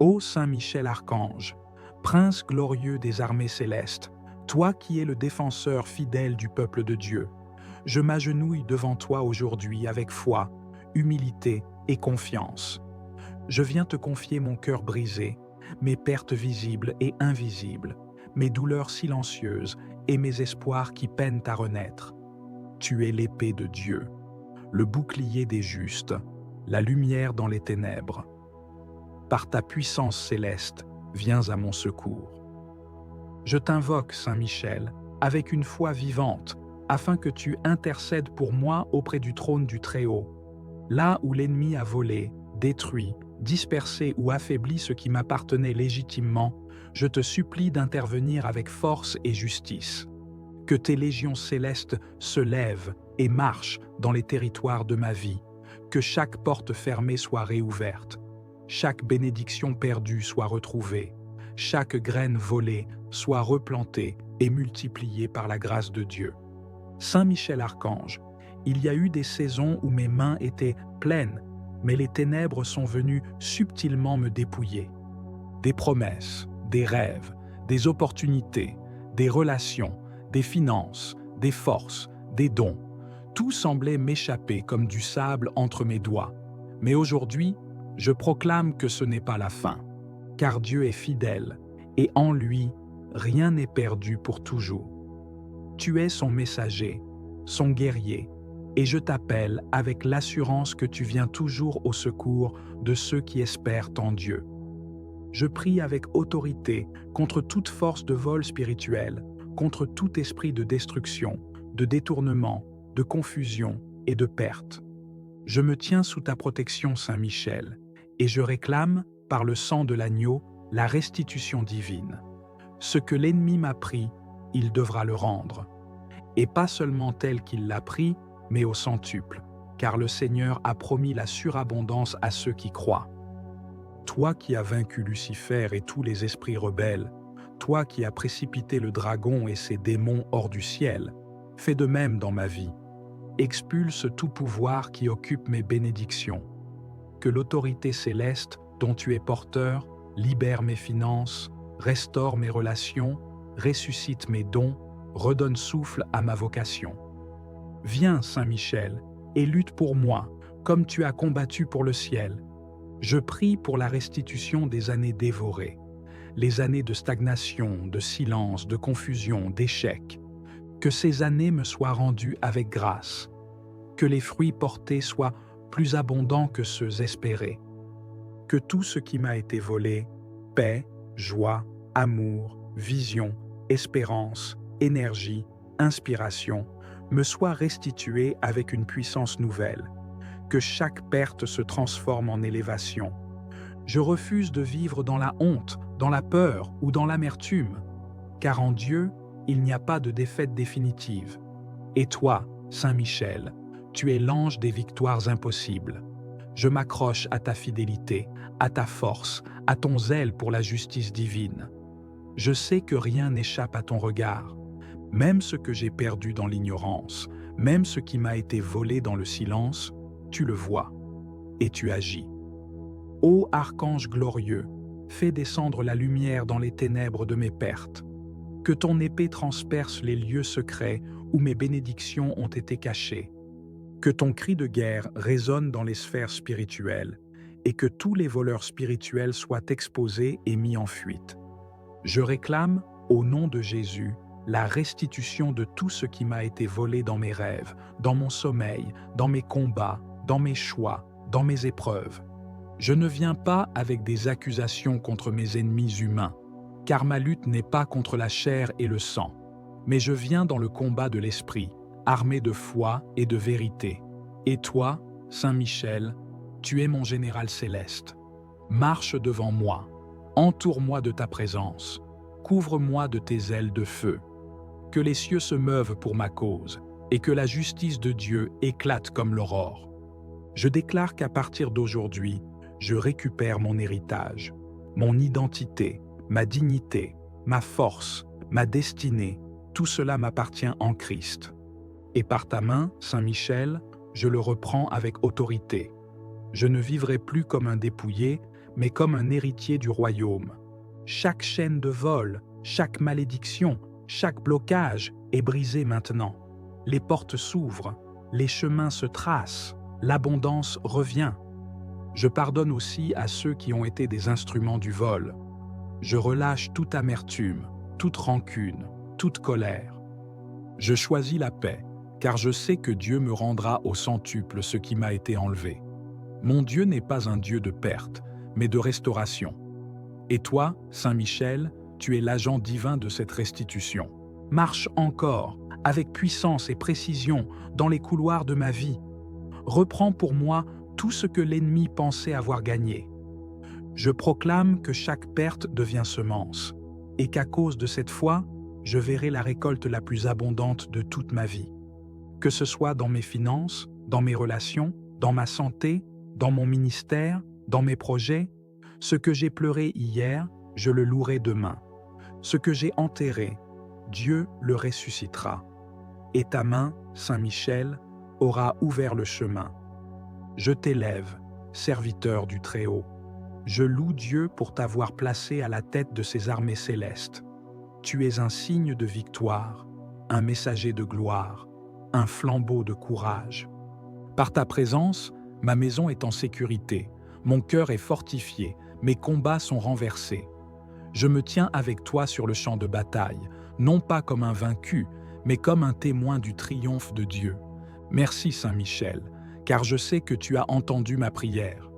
Ô Saint Michel Archange, Prince glorieux des armées célestes, toi qui es le défenseur fidèle du peuple de Dieu, je m'agenouille devant toi aujourd'hui avec foi, humilité et confiance. Je viens te confier mon cœur brisé, mes pertes visibles et invisibles, mes douleurs silencieuses et mes espoirs qui peinent à renaître. Tu es l'épée de Dieu, le bouclier des justes, la lumière dans les ténèbres. Par ta puissance céleste, viens à mon secours. Je t'invoque, Saint Michel, avec une foi vivante, afin que tu intercèdes pour moi auprès du trône du Très-Haut, là où l'ennemi a volé, détruit, dispersé ou affaibli ce qui m'appartenait légitimement, je te supplie d'intervenir avec force et justice. Que tes légions célestes se lèvent et marchent dans les territoires de ma vie, que chaque porte fermée soit réouverte, chaque bénédiction perdue soit retrouvée, chaque graine volée soit replantée et multipliée par la grâce de Dieu. Saint Michel Archange, il y a eu des saisons où mes mains étaient pleines, mais les ténèbres sont venues subtilement me dépouiller. Des promesses, des rêves, des opportunités, des relations, des finances, des forces, des dons, tout semblait m'échapper comme du sable entre mes doigts. Mais aujourd'hui, je proclame que ce n'est pas la fin, car Dieu est fidèle, et en lui, rien n'est perdu pour toujours. Tu es son messager, son guerrier, et je t'appelle avec l'assurance que tu viens toujours au secours de ceux qui espèrent en Dieu. Je prie avec autorité contre toute force de vol spirituel, contre tout esprit de destruction, de détournement, de confusion et de perte. Je me tiens sous ta protection, Saint Michel, et je réclame, par le sang de l'agneau, la restitution divine. Ce que l'ennemi m'a pris, il devra le rendre. Et pas seulement tel qu'il l'a pris, mais au centuple, car le Seigneur a promis la surabondance à ceux qui croient. Toi qui as vaincu Lucifer et tous les esprits rebelles, toi qui as précipité le dragon et ses démons hors du ciel, fais de même dans ma vie. Expulse tout pouvoir qui occupe mes bénédictions. Que l'autorité céleste dont tu es porteur libère mes finances, restaure mes relations, ressuscite mes dons, redonne souffle à ma vocation. Viens, Saint Michel, et lutte pour moi, comme tu as combattu pour le ciel. Je prie pour la restitution des années dévorées, les années de stagnation, de silence, de confusion, d'échec. Que ces années me soient rendues avec grâce, que les fruits portés soient plus abondants que ceux espérés, que tout ce qui m'a été volé, paix, joie, amour, vision, espérance, énergie, inspiration, me soit restitué avec une puissance nouvelle, que chaque perte se transforme en élévation. Je refuse de vivre dans la honte, dans la peur ou dans l'amertume, car en Dieu, il n'y a pas de défaite définitive. Et toi, Saint Michel, tu es l'ange des victoires impossibles. Je m'accroche à ta fidélité, à ta force, à ton zèle pour la justice divine. Je sais que rien n'échappe à ton regard, même ce que j'ai perdu dans l'ignorance, même ce qui m'a été volé dans le silence, tu le vois et tu agis. Ô archange glorieux, fais descendre la lumière dans les ténèbres de mes pertes. Que ton épée transperce les lieux secrets où mes bénédictions ont été cachées. Que ton cri de guerre résonne dans les sphères spirituelles et que tous les voleurs spirituels soient exposés et mis en fuite. Je réclame, au nom de Jésus, la restitution de tout ce qui m'a été volé dans mes rêves, dans mon sommeil, dans mes combats, dans mes choix, dans mes épreuves. Je ne viens pas avec des accusations contre mes ennemis humains, car ma lutte n'est pas contre la chair et le sang, mais je viens dans le combat de l'esprit, armé de foi et de vérité. Et toi, Saint Michel, tu es mon général céleste. Marche devant moi, entoure-moi de ta présence, couvre-moi de tes ailes de feu. Que les cieux se meuvent pour ma cause, et que la justice de Dieu éclate comme l'aurore. Je déclare qu'à partir d'aujourd'hui, je récupère mon héritage, mon identité, ma dignité, ma force, ma destinée, tout cela m'appartient en Christ. Et par ta main, Saint Michel, je le reprends avec autorité. Je ne vivrai plus comme un dépouillé, mais comme un héritier du royaume. Chaque chaîne de vol, chaque malédiction, chaque blocage est brisé maintenant. Les portes s'ouvrent, les chemins se tracent, l'abondance revient. Je pardonne aussi à ceux qui ont été des instruments du vol. Je relâche toute amertume, toute rancune, toute colère. Je choisis la paix, car je sais que Dieu me rendra au centuple ce qui m'a été enlevé. Mon Dieu n'est pas un Dieu de perte, mais de restauration. Et toi, Saint Michel, tu es l'agent divin de cette restitution. Marche encore, avec puissance et précision, dans les couloirs de ma vie. Reprends pour moi tout ce que l'ennemi pensait avoir gagné. Je proclame que chaque perte devient semence, et qu'à cause de cette foi, je verrai la récolte la plus abondante de toute ma vie. Que ce soit dans mes finances, dans mes relations, dans ma santé, dans mon ministère, dans mes projets, ce que j'ai pleuré hier, je le louerai demain. Ce que j'ai enterré, Dieu le ressuscitera. Et ta main, Saint Michel, aura ouvert le chemin. Je t'élève, serviteur du Très-Haut. Je loue Dieu pour t'avoir placé à la tête de ses armées célestes. Tu es un signe de victoire, un messager de gloire, un flambeau de courage. Par ta présence, ma maison est en sécurité, mon cœur est fortifié, mes combats sont renversés. Je me tiens avec toi sur le champ de bataille, non pas comme un vaincu, mais comme un témoin du triomphe de Dieu. Merci Saint Michel, car je sais que tu as entendu ma prière,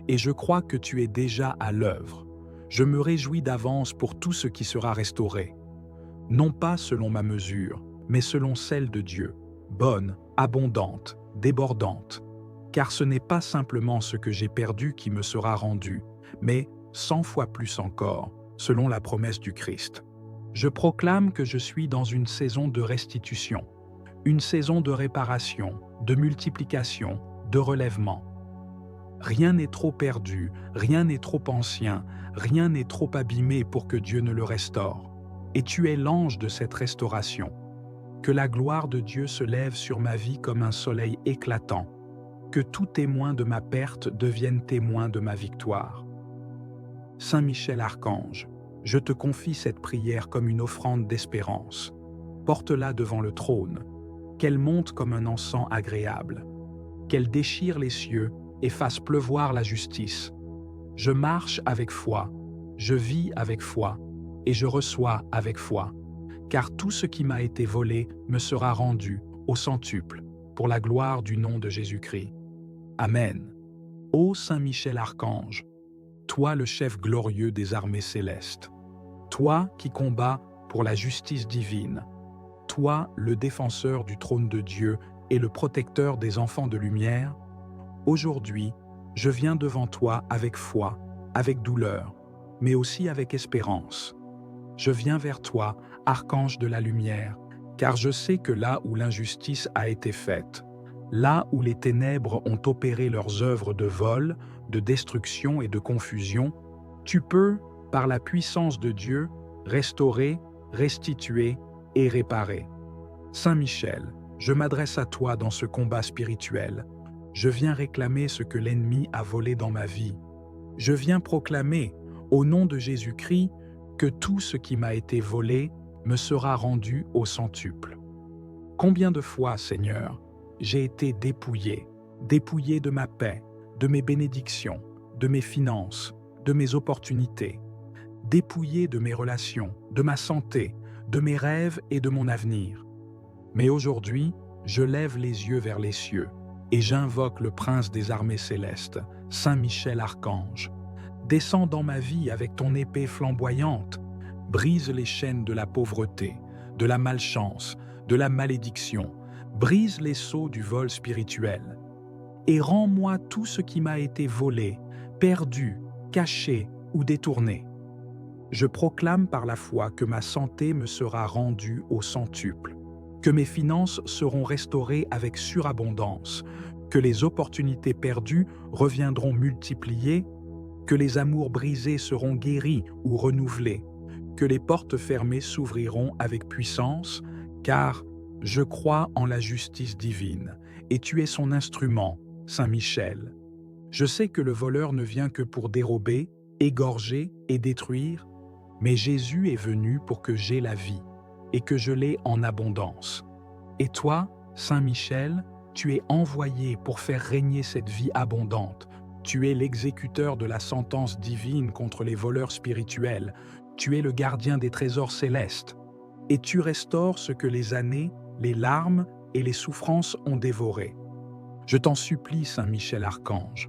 et je crois que tu es déjà à l'œuvre. Je me réjouis d'avance pour tout ce qui sera restauré. Non pas selon ma mesure, mais selon celle de Dieu, bonne, abondante, débordante. Car ce n'est pas simplement ce que j'ai perdu qui me sera rendu, mais 100 fois plus encore, selon la promesse du Christ. Je proclame que je suis dans une saison de restitution, une saison de réparation, de multiplication, de relèvement. Rien n'est trop perdu, rien n'est trop ancien, rien n'est trop abîmé pour que Dieu ne le restaure. Et tu es l'ange de cette restauration. Que la gloire de Dieu se lève sur ma vie comme un soleil éclatant. Que tout témoin de ma perte devienne témoin de ma victoire. Saint Michel Archange, je te confie cette prière comme une offrande d'espérance. Porte-la devant le trône, qu'elle monte comme un encens agréable, qu'elle déchire les cieux et fasse pleuvoir la justice. Je marche avec foi, je vis avec foi, et je reçois avec foi, car tout ce qui m'a été volé me sera rendu au centuple, pour la gloire du nom de Jésus-Christ. Amen. Ô Saint Michel Archange, toi le chef glorieux des armées célestes, toi qui combats pour la justice divine, toi le défenseur du trône de Dieu et le protecteur des enfants de lumière, aujourd'hui, je viens devant toi avec foi, avec douleur, mais aussi avec espérance. Je viens vers toi, archange de la lumière, car je sais que là où l'injustice a été faite, là où les ténèbres ont opéré leurs œuvres de vol, de destruction et de confusion, tu peux, par la puissance de Dieu, restaurer, restituer et réparer. Saint Michel, je m'adresse à toi dans ce combat spirituel. Je viens réclamer ce que l'ennemi a volé dans ma vie. Je viens proclamer, au nom de Jésus-Christ, que tout ce qui m'a été volé me sera rendu au centuple. Combien de fois, Seigneur, j'ai été dépouillé de ma paix, de mes bénédictions, de mes finances, de mes opportunités, dépouillé de mes relations, de ma santé, de mes rêves et de mon avenir. Mais aujourd'hui, je lève les yeux vers les cieux et j'invoque le prince des armées célestes, Saint Michel Archange. Descends dans ma vie avec ton épée flamboyante, brise les chaînes de la pauvreté, de la malchance, de la malédiction, brise les sceaux du vol spirituel, et rends-moi tout ce qui m'a été volé, perdu, caché ou détourné. Je proclame par la foi que ma santé me sera rendue au centuple, que mes finances seront restaurées avec surabondance, que les opportunités perdues reviendront multipliées, que les amours brisés seront guéris ou renouvelés, que les portes fermées s'ouvriront avec puissance, car je crois en la justice divine, et tu es son instrument, Saint Michel. Je sais que le voleur ne vient que pour dérober, égorger et détruire, mais Jésus est venu pour que j'aie la vie, et que je l'ai en abondance. Et toi, Saint Michel, tu es envoyé pour faire régner cette vie abondante. Tu es l'exécuteur de la sentence divine contre les voleurs spirituels. Tu es le gardien des trésors célestes. Et tu restaures ce que les années, les larmes et les souffrances ont dévoré. Je t'en supplie, Saint Michel Archange,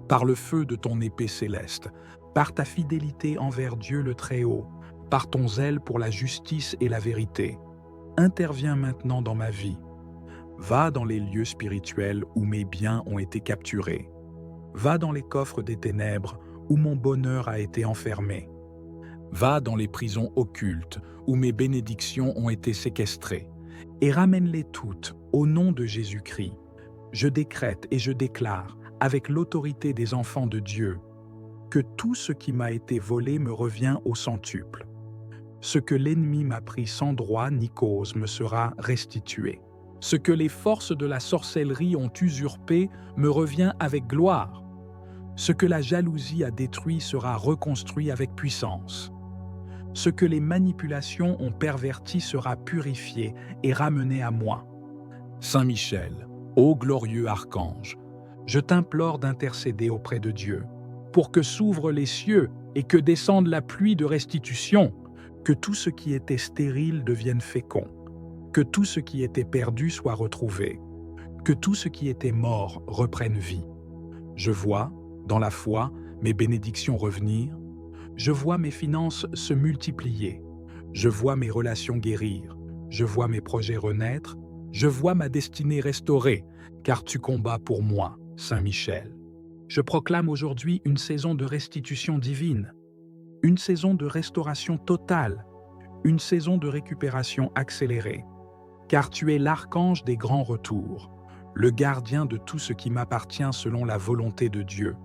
par le feu de ton épée céleste, par ta fidélité envers Dieu le Très-Haut, par ton zèle pour la justice et la vérité, interviens maintenant dans ma vie. Va dans les lieux spirituels où mes biens ont été capturés. Va dans les coffres des ténèbres où mon bonheur a été enfermé. Va dans les prisons occultes où mes bénédictions ont été séquestrées, et ramène-les toutes au nom de Jésus-Christ. Je décrète et je déclare, avec l'autorité des enfants de Dieu, que tout ce qui m'a été volé me revient au centuple. Ce que l'ennemi m'a pris sans droit ni cause me sera restitué. Ce que les forces de la sorcellerie ont usurpé me revient avec gloire. Ce que la jalousie a détruit sera reconstruit avec puissance. Ce que les manipulations ont perverti sera purifié et ramené à moi. Saint Michel, ô glorieux archange, je t'implore d'intercéder auprès de Dieu, pour que s'ouvrent les cieux et que descende la pluie de restitution, que tout ce qui était stérile devienne fécond, que tout ce qui était perdu soit retrouvé, que tout ce qui était mort reprenne vie. Je vois, dans la foi, mes bénédictions revenir, je vois mes finances se multiplier, je vois mes relations guérir, je vois mes projets renaître, je vois ma destinée restaurée, car tu combats pour moi, Saint Michel. Je proclame aujourd'hui une saison de restitution divine, une saison de restauration totale, une saison de récupération accélérée, car tu es l'archange des grands retours, le gardien de tout ce qui m'appartient selon la volonté de Dieu.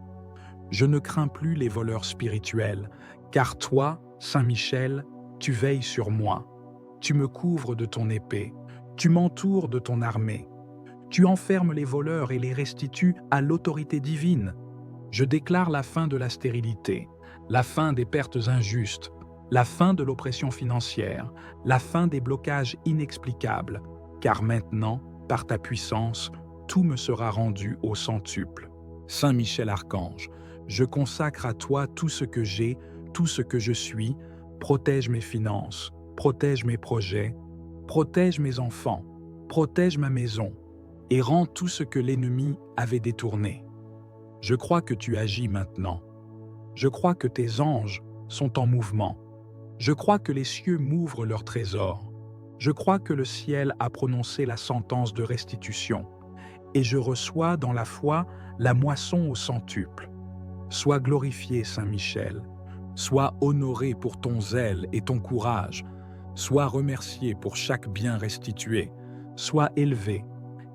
Je ne crains plus les voleurs spirituels, car toi, Saint Michel, tu veilles sur moi. Tu me couvres de ton épée, tu m'entoures de ton armée. Tu enfermes les voleurs et les restitues à l'autorité divine. Je déclare la fin de la stérilité, la fin des pertes injustes, la fin de l'oppression financière, la fin des blocages inexplicables, car maintenant, par ta puissance, tout me sera rendu au centuple. Saint Michel Archange, je consacre à toi tout ce que j'ai, tout ce que je suis, protège mes finances, protège mes projets, protège mes enfants, protège ma maison, et rends tout ce que l'ennemi avait détourné. Je crois que tu agis maintenant. Je crois que tes anges sont en mouvement. Je crois que les cieux m'ouvrent leurs trésors. Je crois que le ciel a prononcé la sentence de restitution. Et je reçois dans la foi la moisson au centuple. Sois glorifié, Saint Michel. Sois honoré pour ton zèle et ton courage. Sois remercié pour chaque bien restitué. Sois élevé,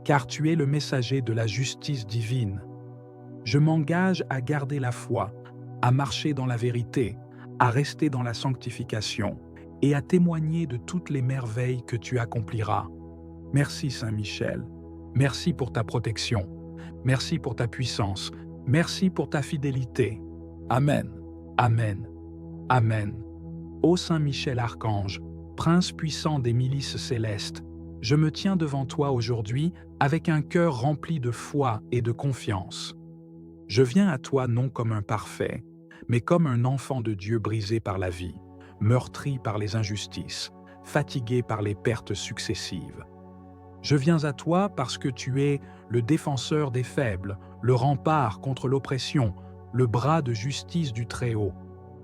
car tu es le messager de la justice divine. Je m'engage à garder la foi, à marcher dans la vérité, à rester dans la sanctification et à témoigner de toutes les merveilles que tu accompliras. Merci Saint Michel, merci pour ta protection, merci pour ta puissance, merci pour ta fidélité. Amen, Amen, Amen. Ô Saint Michel Archange, Prince puissant des milices célestes, je me tiens devant toi aujourd'hui avec un cœur rempli de foi et de confiance. Je viens à toi non comme un parfait, mais comme un enfant de Dieu brisé par la vie, meurtri par les injustices, fatigué par les pertes successives. Je viens à toi parce que tu es le défenseur des faibles, le rempart contre l'oppression, le bras de justice du Très-Haut.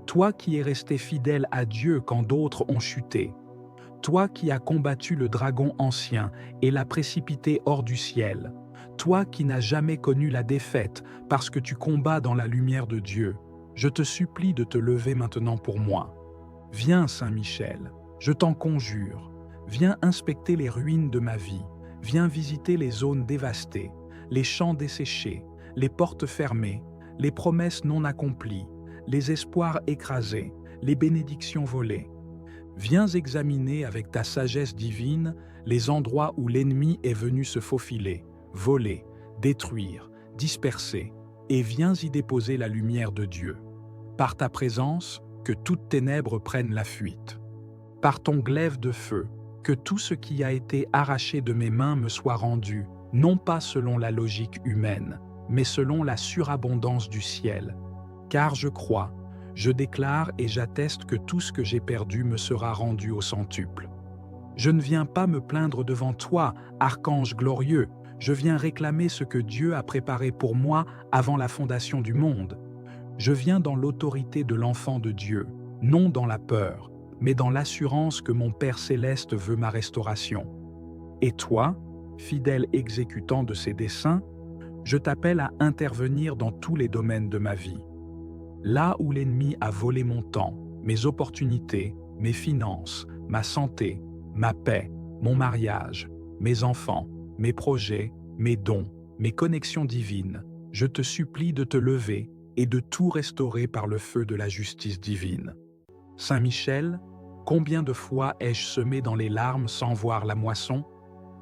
Toi qui es resté fidèle à Dieu quand d'autres ont chuté. Toi qui as combattu le dragon ancien et l'as précipité hors du ciel. Toi qui n'as jamais connu la défaite parce que tu combats dans la lumière de Dieu. Je te supplie de te lever maintenant pour moi. Viens, Saint Michel, je t'en conjure. Viens inspecter les ruines de ma vie. Viens visiter les zones dévastées, les champs desséchés, les portes fermées, les promesses non accomplies, les espoirs écrasés, les bénédictions volées. Viens examiner avec ta sagesse divine les endroits où l'ennemi est venu se faufiler, voler, détruire, disperser, et viens y déposer la lumière de Dieu. Par ta présence, que toute ténèbre prenne la fuite. Par ton glaive de feu, que tout ce qui a été arraché de mes mains me soit rendu, non pas selon la logique humaine, mais selon la surabondance du ciel. Car je crois, je déclare et j'atteste que tout ce que j'ai perdu me sera rendu au centuple. Je ne viens pas me plaindre devant toi, archange glorieux, je viens réclamer ce que Dieu a préparé pour moi avant la fondation du monde. Je viens dans l'autorité de l'enfant de Dieu, non dans la peur, mais dans l'assurance que mon Père céleste veut ma restauration. Et toi, fidèle exécutant de ses desseins, je t'appelle à intervenir dans tous les domaines de ma vie. Là où l'ennemi a volé mon temps, mes opportunités, mes finances, ma santé, ma paix, mon mariage, mes enfants, mes projets, mes dons, mes connexions divines, je te supplie de te lever et de tout restaurer par le feu de la justice divine. Saint Michel, combien de fois ai-je semé dans les larmes sans voir la moisson?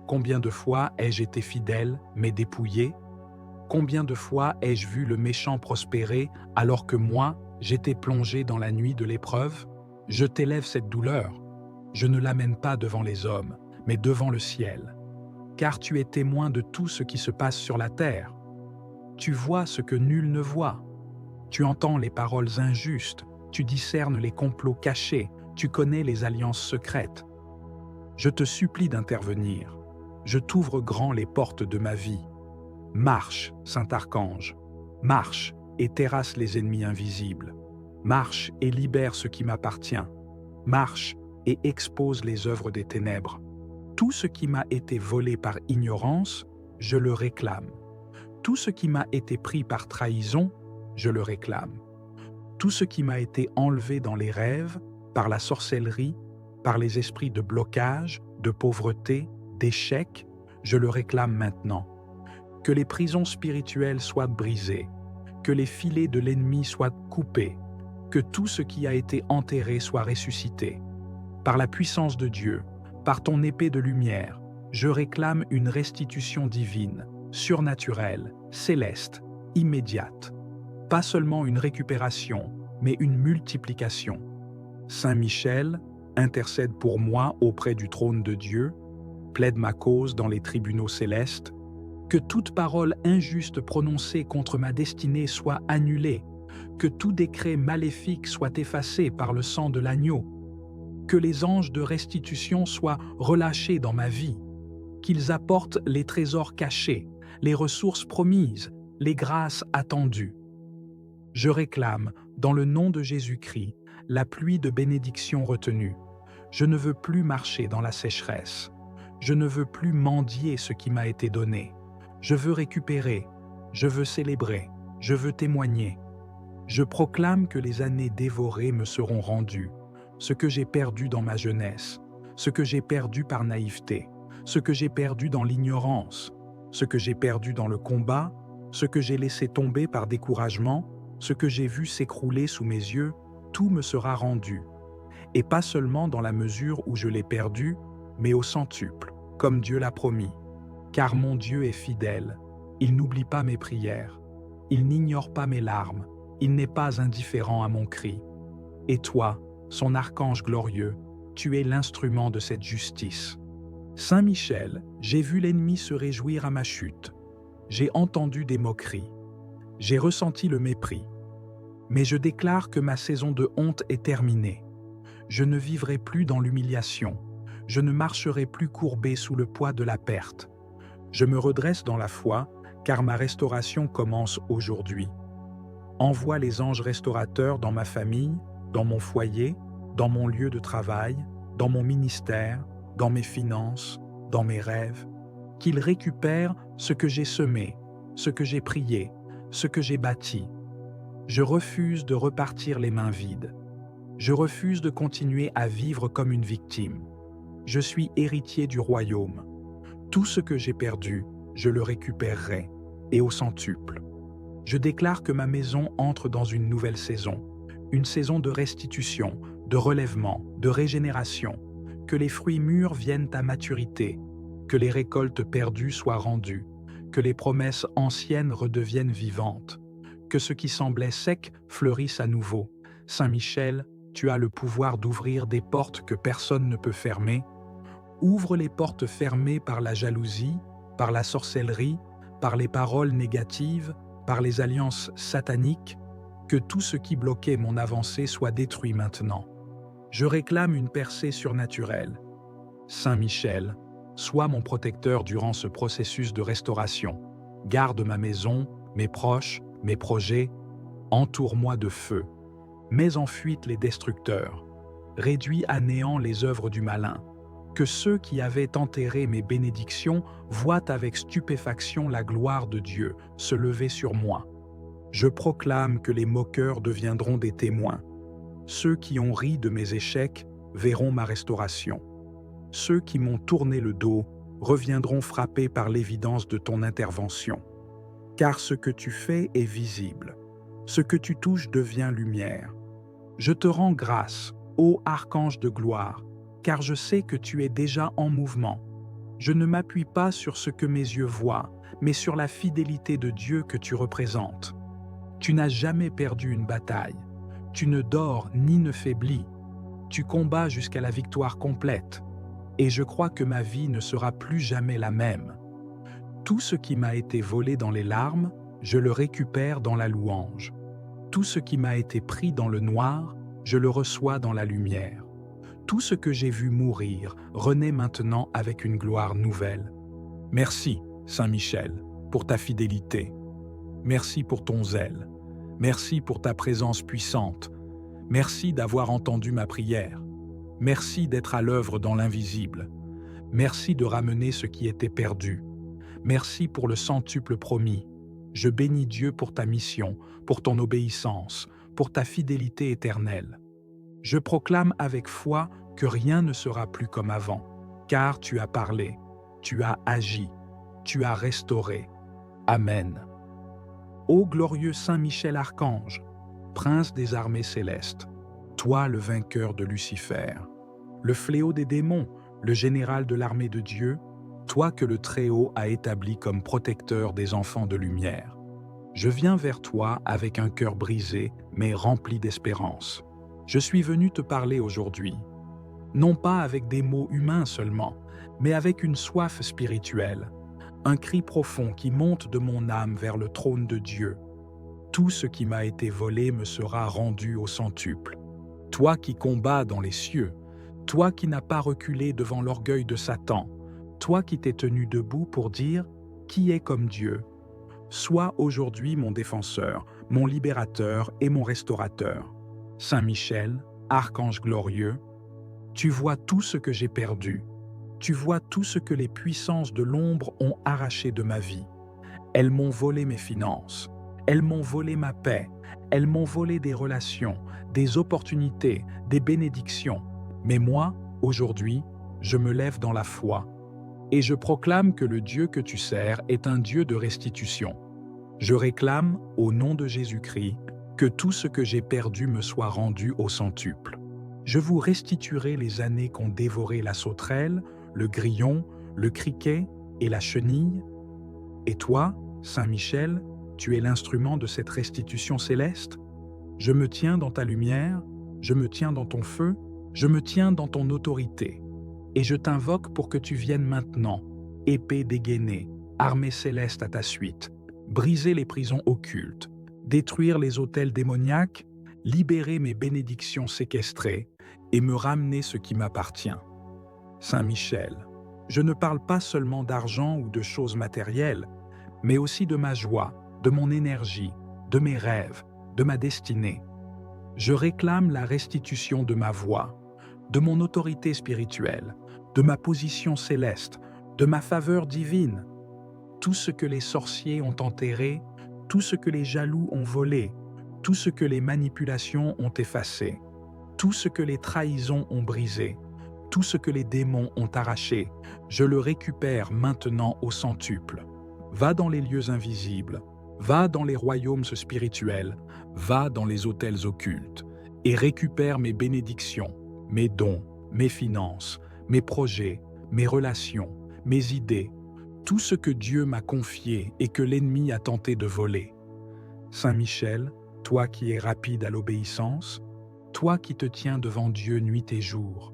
Combien de fois ai-je été fidèle, mais dépouillé? Combien de fois ai-je vu le méchant prospérer alors que moi, j'étais plongé dans la nuit de l'épreuve? Je t'élève cette douleur. Je ne l'amène pas devant les hommes, mais devant le ciel. Car tu es témoin de tout ce qui se passe sur la terre. Tu vois ce que nul ne voit. Tu entends les paroles injustes, tu discernes les complots cachés, tu connais les alliances secrètes. Je te supplie d'intervenir. Je t'ouvre grand les portes de ma vie. Marche, Saint-Archange, marche et terrasse les ennemis invisibles. Marche et libère ce qui m'appartient. Marche et expose les œuvres des ténèbres. Tout ce qui m'a été volé par ignorance, je le réclame. Tout ce qui m'a été pris par trahison, je le réclame. Tout ce qui m'a été enlevé dans les rêves, par la sorcellerie, par les esprits de blocage, de pauvreté, d'échec, je le réclame maintenant. Que les prisons spirituelles soient brisées, que les filets de l'ennemi soient coupés, que tout ce qui a été enterré soit ressuscité. Par la puissance de Dieu, par ton épée de lumière, je réclame une restitution divine, surnaturelle, céleste, immédiate. Pas seulement une récupération, mais une multiplication. Saint Michel, intercède pour moi auprès du trône de Dieu, plaide ma cause dans les tribunaux célestes, que toute parole injuste prononcée contre ma destinée soit annulée, que tout décret maléfique soit effacé par le sang de l'agneau, que les anges de restitution soient relâchés dans ma vie, qu'ils apportent les trésors cachés, les ressources promises, les grâces attendues. Je réclame, dans le nom de Jésus-Christ, la pluie de bénédiction retenue. Je ne veux plus marcher dans la sécheresse. Je ne veux plus mendier ce qui m'a été donné. Je veux récupérer, je veux célébrer, je veux témoigner. Je proclame que les années dévorées me seront rendues, ce que j'ai perdu dans ma jeunesse, ce que j'ai perdu par naïveté, ce que j'ai perdu dans l'ignorance, ce que j'ai perdu dans le combat, ce que j'ai laissé tomber par découragement, ce que j'ai vu s'écrouler sous mes yeux, tout me sera rendu. Et pas seulement dans la mesure où je l'ai perdu, mais au centuple, comme Dieu l'a promis. Car mon Dieu est fidèle, il n'oublie pas mes prières, il n'ignore pas mes larmes, il n'est pas indifférent à mon cri. Et toi, son archange glorieux, tu es l'instrument de cette justice. Saint Michel, j'ai vu l'ennemi se réjouir à ma chute. J'ai entendu des moqueries. J'ai ressenti le mépris. Mais je déclare que ma saison de honte est terminée. Je ne vivrai plus dans l'humiliation. Je ne marcherai plus courbé sous le poids de la perte. Je me redresse dans la foi, car ma restauration commence aujourd'hui. Envoie les anges restaurateurs dans ma famille, dans mon foyer, dans mon lieu de travail, dans mon ministère, dans mes finances, dans mes rêves, qu'ils récupèrent ce que j'ai semé, ce que j'ai prié, ce que j'ai bâti. Je refuse de repartir les mains vides. Je refuse de continuer à vivre comme une victime. Je suis héritier du royaume. Tout ce que j'ai perdu, je le récupérerai, et au centuple. Je déclare que ma maison entre dans une nouvelle saison, une saison de restitution, de relèvement, de régénération, que les fruits mûrs viennent à maturité, que les récoltes perdues soient rendues, que les promesses anciennes redeviennent vivantes, que ce qui semblait sec fleurisse à nouveau, Saint Michel, tu as le pouvoir d'ouvrir des portes que personne ne peut fermer. Ouvre les portes fermées par la jalousie, par la sorcellerie, par les paroles négatives, par les alliances sataniques, que tout ce qui bloquait mon avancée soit détruit maintenant. Je réclame une percée surnaturelle. Saint Michel, sois mon protecteur durant ce processus de restauration. Garde ma maison, mes proches, mes projets. Entoure-moi de feu. Mets en fuite les destructeurs. Réduis à néant les œuvres du malin. Que ceux qui avaient enterré mes bénédictions voient avec stupéfaction la gloire de Dieu se lever sur moi. Je proclame que les moqueurs deviendront des témoins. Ceux qui ont ri de mes échecs verront ma restauration. Ceux qui m'ont tourné le dos reviendront frappés par l'évidence de ton intervention. Car ce que tu fais est visible. Ce que tu touches devient lumière. Je te rends grâce, ô archange de gloire, car je sais que tu es déjà en mouvement. Je ne m'appuie pas sur ce que mes yeux voient, mais sur la fidélité de Dieu que tu représentes. Tu n'as jamais perdu une bataille. Tu ne dors ni ne faiblis. Tu combats jusqu'à la victoire complète. Et je crois que ma vie ne sera plus jamais la même. Tout ce qui m'a été volé dans les larmes, je le récupère dans la louange. Tout ce qui m'a été pris dans le noir, je le reçois dans la lumière. Tout ce que j'ai vu mourir renaît maintenant avec une gloire nouvelle. Merci, Saint Michel, pour ta fidélité. Merci pour ton zèle. Merci pour ta présence puissante. Merci d'avoir entendu ma prière. Merci d'être à l'œuvre dans l'invisible. Merci de ramener ce qui était perdu. Merci pour le centuple promis. Je bénis Dieu pour ta mission, pour ton obéissance, pour ta fidélité éternelle. Je proclame avec foi que rien ne sera plus comme avant, car tu as parlé, tu as agi, tu as restauré. Amen. Ô glorieux Saint Michel Archange, prince des armées célestes, toi le vainqueur de Lucifer, le fléau des démons, le général de l'armée de Dieu, toi que le Très-Haut a établi comme protecteur des enfants de lumière. Je viens vers toi avec un cœur brisé, mais rempli d'espérance. Je suis venu te parler aujourd'hui, non pas avec des mots humains seulement, mais avec une soif spirituelle, un cri profond qui monte de mon âme vers le trône de Dieu. Tout ce qui m'a été volé me sera rendu au centuple. Toi qui combats dans les cieux, toi qui n'as pas reculé devant l'orgueil de Satan, toi qui t'es tenu debout pour dire « Qui est comme Dieu ?» Sois aujourd'hui mon défenseur, mon libérateur et mon restaurateur. Saint Michel, archange glorieux, tu vois tout ce que j'ai perdu. Tu vois tout ce que les puissances de l'ombre ont arraché de ma vie. Elles m'ont volé mes finances. Elles m'ont volé ma paix. Elles m'ont volé des relations, des opportunités, des bénédictions. Mais moi, aujourd'hui, je me lève dans la foi. Et je proclame que le Dieu que tu sers est un Dieu de restitution. Je réclame, au nom de Jésus-Christ, que tout ce que j'ai perdu me soit rendu au centuple. Je vous restituerai les années qu'ont dévoré la sauterelle, le grillon, le criquet et la chenille. Et toi, Saint Michel, tu es l'instrument de cette restitution céleste. Je me tiens dans ta lumière, je me tiens dans ton feu, je me tiens dans ton autorité. Et je t'invoque pour que tu viennes maintenant, épée dégainée, armée céleste à ta suite, briser les prisons occultes, détruire les autels démoniaques, libérer mes bénédictions séquestrées et me ramener ce qui m'appartient. Saint Michel, je ne parle pas seulement d'argent ou de choses matérielles, mais aussi de ma joie, de mon énergie, de mes rêves, de ma destinée. Je réclame la restitution de ma voix, de mon autorité spirituelle, de ma position céleste, de ma faveur divine. Tout ce que les sorciers ont enterré, tout ce que les jaloux ont volé, tout ce que les manipulations ont effacé, tout ce que les trahisons ont brisé, tout ce que les démons ont arraché, je le récupère maintenant au centuple. Va dans les lieux invisibles, va dans les royaumes spirituels, va dans les autels occultes, et récupère mes bénédictions, mes dons, mes finances, mes projets, mes relations, mes idées, tout ce que Dieu m'a confié et que l'ennemi a tenté de voler. Saint Michel, toi qui es rapide à l'obéissance, toi qui te tiens devant Dieu nuit et jour,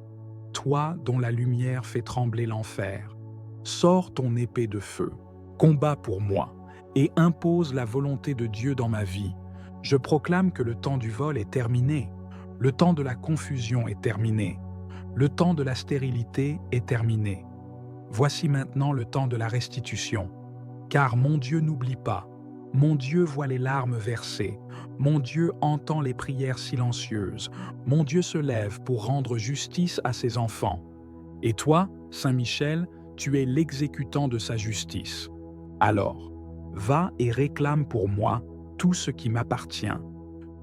toi dont la lumière fait trembler l'enfer, sors ton épée de feu, combat pour moi, et impose la volonté de Dieu dans ma vie. Je proclame que le temps du vol est terminé, le temps de la confusion est terminé, le temps de la stérilité est terminé. Voici maintenant le temps de la restitution. Car mon Dieu n'oublie pas, mon Dieu voit les larmes versées, mon Dieu entend les prières silencieuses, mon Dieu se lève pour rendre justice à ses enfants. Et toi, Saint Michel, tu es l'exécutant de sa justice. Alors, va et réclame pour moi tout ce qui m'appartient,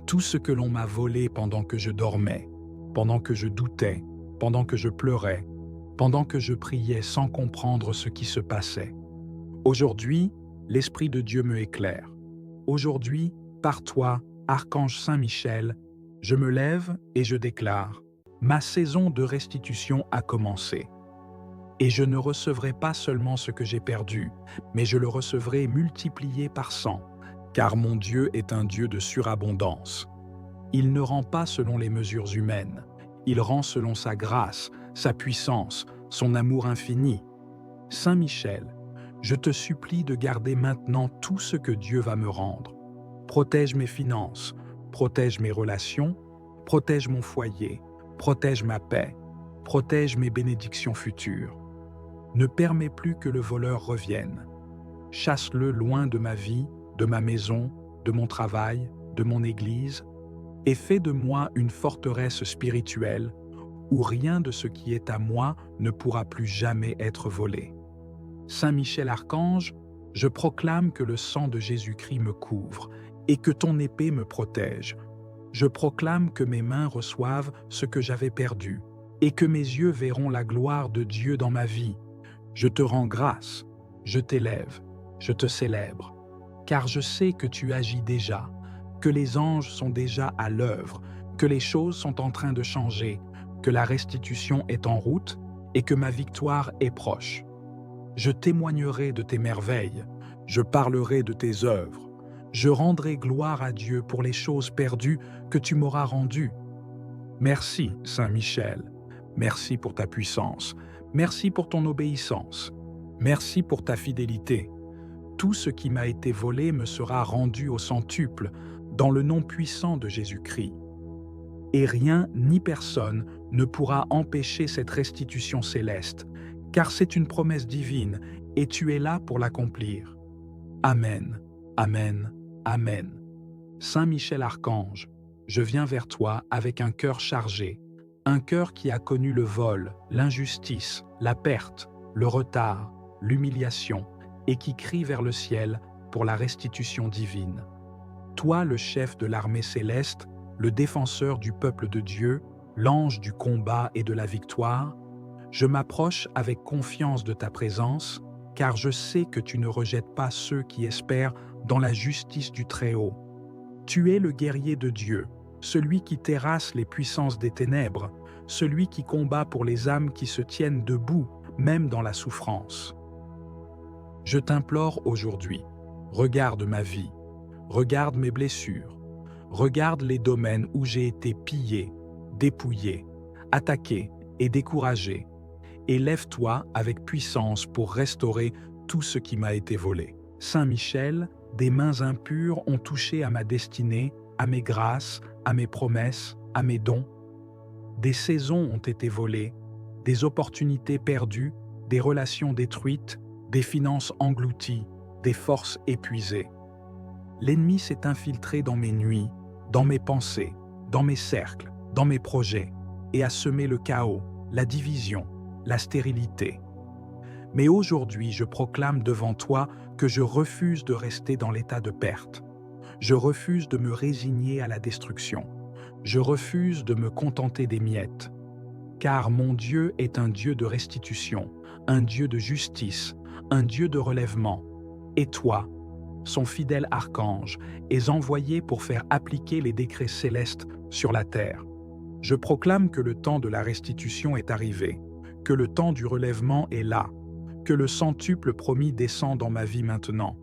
tout ce que l'on m'a volé pendant que je dormais, pendant que je doutais, pendant que je pleurais, pendant que je priais sans comprendre ce qui se passait. Aujourd'hui, l'Esprit de Dieu me éclaire. Aujourd'hui, par toi, Archange Saint Michel, je me lève et je déclare, ma saison de restitution a commencé. Et je ne recevrai pas seulement ce que j'ai perdu, mais je le recevrai multiplié par 100, car mon Dieu est un Dieu de surabondance. Il ne rend pas selon les mesures humaines, il rend selon sa grâce, sa puissance, son amour infini. Saint Michel, je te supplie de garder maintenant tout ce que Dieu va me rendre. Protège mes finances, protège mes relations, protège mon foyer, protège ma paix, protège mes bénédictions futures. Ne permets plus que le voleur revienne. Chasse-le loin de ma vie, de ma maison, de mon travail, de mon église, et fais de moi une forteresse spirituelle où rien de ce qui est à moi ne pourra plus jamais être volé. Saint Michel Archange, je proclame que le sang de Jésus-Christ me couvre et que ton épée me protège. Je proclame que mes mains reçoivent ce que j'avais perdu et que mes yeux verront la gloire de Dieu dans ma vie. Je te rends grâce, je t'élève, je te célèbre, car je sais que tu agis déjà, que les anges sont déjà à l'œuvre, que les choses sont en train de changer, que la restitution est en route et que ma victoire est proche. Je témoignerai de tes merveilles, je parlerai de tes œuvres, je rendrai gloire à Dieu pour les choses perdues que tu m'auras rendues. Merci, Saint Michel, merci pour ta puissance, merci pour ton obéissance, merci pour ta fidélité. Tout ce qui m'a été volé me sera rendu au centuple, dans le nom puissant de Jésus-Christ. Et rien ni personne ne pourra empêcher cette restitution céleste, car c'est une promesse divine et tu es là pour l'accomplir. Amen, Amen, Amen. Saint Michel Archange, je viens vers toi avec un cœur chargé, un cœur qui a connu le vol, l'injustice, la perte, le retard, l'humiliation, et qui crie vers le ciel pour la restitution divine. Toi, le chef de l'armée céleste, le défenseur du peuple de Dieu, l'ange du combat et de la victoire, je m'approche avec confiance de ta présence, car je sais que tu ne rejettes pas ceux qui espèrent dans la justice du Très-Haut. Tu es le guerrier de Dieu, celui qui terrasse les puissances des ténèbres, celui qui combat pour les âmes qui se tiennent debout, même dans la souffrance. Je t'implore aujourd'hui, regarde ma vie, regarde mes blessures, regarde les domaines où j'ai été pillé, dépouillé, attaqué et découragé, et lève-toi avec puissance pour restaurer tout ce qui m'a été volé. Saint Michel, des mains impures ont touché à ma destinée, à mes grâces, à mes promesses, à mes dons. Des saisons ont été volées, des opportunités perdues, des relations détruites, des finances englouties, des forces épuisées. L'ennemi s'est infiltré dans mes nuits, dans mes pensées, dans mes cercles, dans mes projets, et a semé le chaos, la division, la stérilité. Mais aujourd'hui, je proclame devant toi que je refuse de rester dans l'état de perte. Je refuse de me résigner à la destruction. Je refuse de me contenter des miettes. Car mon Dieu est un Dieu de restitution, un Dieu de justice, un Dieu de relèvement. Et toi, son fidèle archange, es envoyé pour faire appliquer les décrets célestes sur la terre. Je proclame que le temps de la restitution est arrivé, que le temps du relèvement est là, que le centuple promis descend dans ma vie maintenant.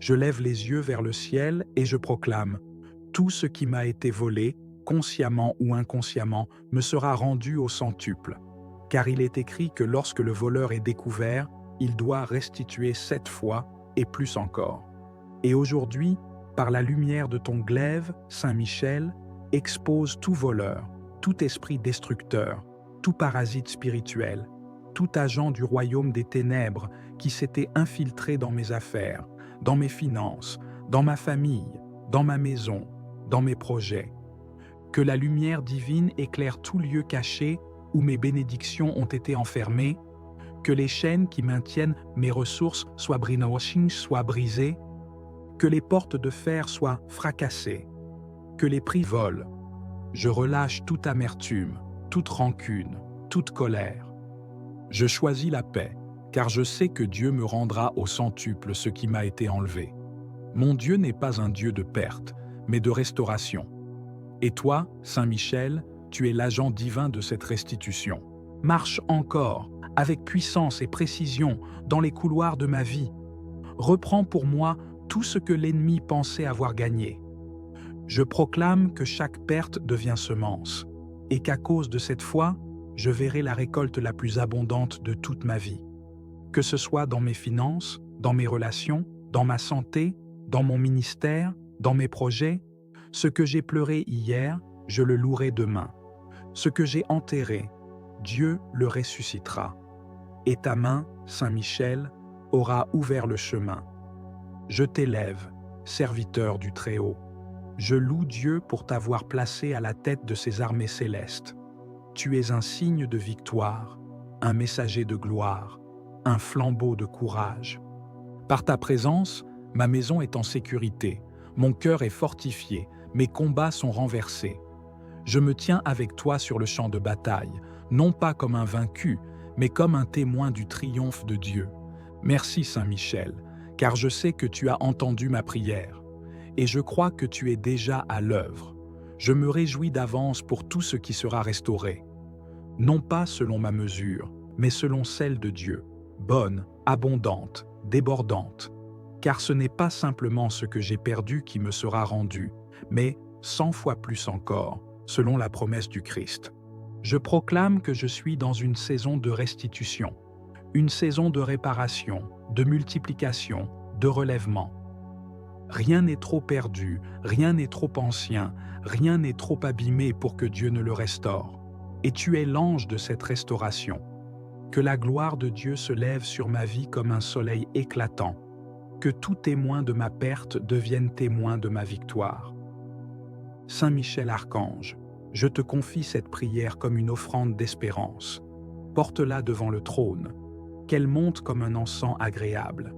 Je lève les yeux vers le ciel et je proclame: tout ce qui m'a été volé, consciemment ou inconsciemment, me sera rendu au centuple. Car il est écrit que lorsque le voleur est découvert, il doit restituer 7 fois et plus encore. Et aujourd'hui, par la lumière de ton glaive, Saint Michel, expose tout voleur, tout esprit destructeur, tout parasite spirituel, tout agent du royaume des ténèbres qui s'était infiltré dans mes affaires, dans mes finances, dans ma famille, dans ma maison, dans mes projets. Que la lumière divine éclaire tout lieu caché où mes bénédictions ont été enfermées, que les chaînes qui maintiennent mes ressources soient brisées, que les portes de fer soient fracassées, que les prix volent. Je relâche toute amertume, toute rancune, toute colère. Je choisis la paix, car je sais que Dieu me rendra au centuple ce qui m'a été enlevé. Mon Dieu n'est pas un Dieu de perte, mais de restauration. Et toi, Saint Michel, tu es l'agent divin de cette restitution. Marche encore, avec puissance et précision, dans les couloirs de ma vie. Reprends pour moi tout ce que l'ennemi pensait avoir gagné. Je proclame que chaque perte devient semence, et qu'à cause de cette foi, je verrai la récolte la plus abondante de toute ma vie. Que ce soit dans mes finances, dans mes relations, dans ma santé, dans mon ministère, dans mes projets, ce que j'ai pleuré hier, je le louerai demain. Ce que j'ai enterré, Dieu le ressuscitera. Et ta main, Saint Michel, aura ouvert le chemin. Je t'élève, serviteur du Très-Haut. Je loue Dieu pour t'avoir placé à la tête de ses armées célestes. Tu es un signe de victoire, un messager de gloire, un flambeau de courage. Par ta présence, ma maison est en sécurité, mon cœur est fortifié, mes combats sont renversés. Je me tiens avec toi sur le champ de bataille, non pas comme un vaincu, mais comme un témoin du triomphe de Dieu. Merci Saint Michel, car je sais que tu as entendu ma prière, et je crois que tu es déjà à l'œuvre. Je me réjouis d'avance pour tout ce qui sera restauré. Non pas selon ma mesure, mais selon celle de Dieu, bonne, abondante, débordante. Car ce n'est pas simplement ce que j'ai perdu qui me sera rendu, mais 100 fois plus encore, selon la promesse du Christ. Je proclame que je suis dans une saison de restitution, une saison de réparation, de multiplication, de relèvement. Rien n'est trop perdu, rien n'est trop ancien, rien n'est trop abîmé pour que Dieu ne le restaure. Et tu es l'ange de cette restauration. Que la gloire de Dieu se lève sur ma vie comme un soleil éclatant. Que tout témoin de ma perte devienne témoin de ma victoire. Saint Michel Archange, je te confie cette prière comme une offrande d'espérance. Porte-la devant le trône, qu'elle monte comme un encens agréable,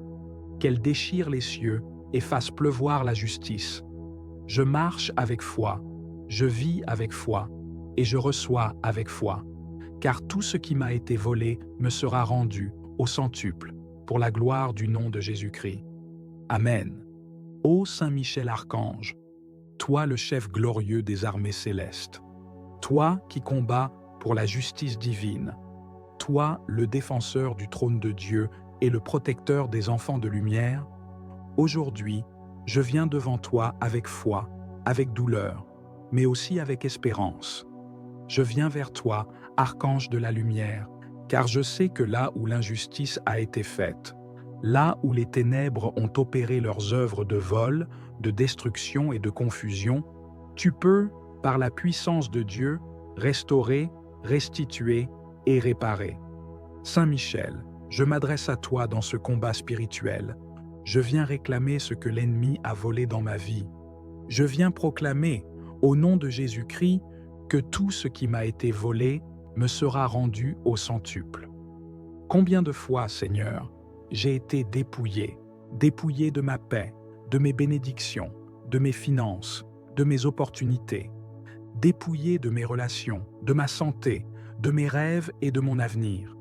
qu'elle déchire les cieux et fasse pleuvoir la justice. Je marche avec foi, je vis avec foi, et je reçois avec foi, car tout ce qui m'a été volé me sera rendu au centuple, pour la gloire du nom de Jésus-Christ. Amen. Ô Saint Michel Archange, toi le chef glorieux des armées célestes, toi qui combats pour la justice divine, toi le défenseur du trône de Dieu et le protecteur des enfants de lumière, aujourd'hui, je viens devant toi avec foi, avec douleur, mais aussi avec espérance. Je viens vers toi, archange de la lumière, car je sais que là où l'injustice a été faite, là où les ténèbres ont opéré leurs œuvres de vol, de destruction et de confusion, tu peux, par la puissance de Dieu, restaurer, restituer et réparer. Saint Michel, je m'adresse à toi dans ce combat spirituel. Je viens réclamer ce que l'ennemi a volé dans ma vie. Je viens proclamer, au nom de Jésus-Christ, que tout ce qui m'a été volé me sera rendu au centuple. Combien de fois, Seigneur, j'ai été dépouillé de ma paix, de mes bénédictions, de mes finances, de mes opportunités, dépouillé de mes relations, de ma santé, de mes rêves et de mon avenir.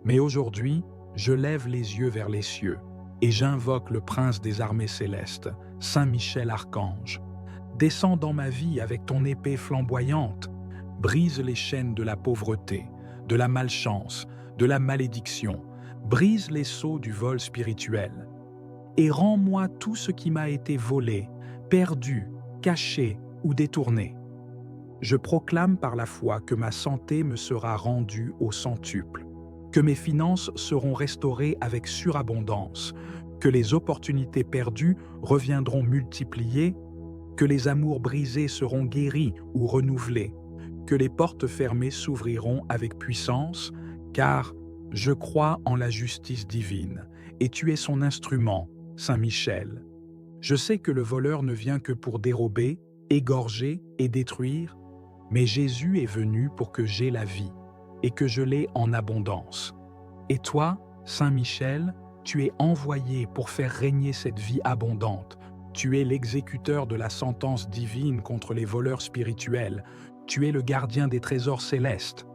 Mais aujourd'hui, je lève les yeux vers les cieux et j'invoque le prince des armées célestes, Saint Michel Archange. Descends dans ma vie avec ton épée flamboyante, brise les chaînes de la pauvreté, de la malchance, de la malédiction, brise les sceaux du vol spirituel, et rends-moi tout ce qui m'a été volé, perdu, caché ou détourné. Je proclame par la foi que ma santé me sera rendue au centuple, que mes finances seront restaurées avec surabondance, que les opportunités perdues reviendront multipliées, que les amours brisés seront guéris ou renouvelés, que les portes fermées s'ouvriront avec puissance, car je crois en la justice divine, et tu es son instrument, Saint Michel. Je sais que le voleur ne vient que pour dérober, égorger et détruire, mais Jésus est venu pour que j'aie la vie, et que je l'ai en abondance. Et toi, Saint Michel, tu es envoyé pour faire régner cette vie abondante. Tu es l'exécuteur de la sentence divine contre les voleurs spirituels. Tu es le gardien des trésors célestes.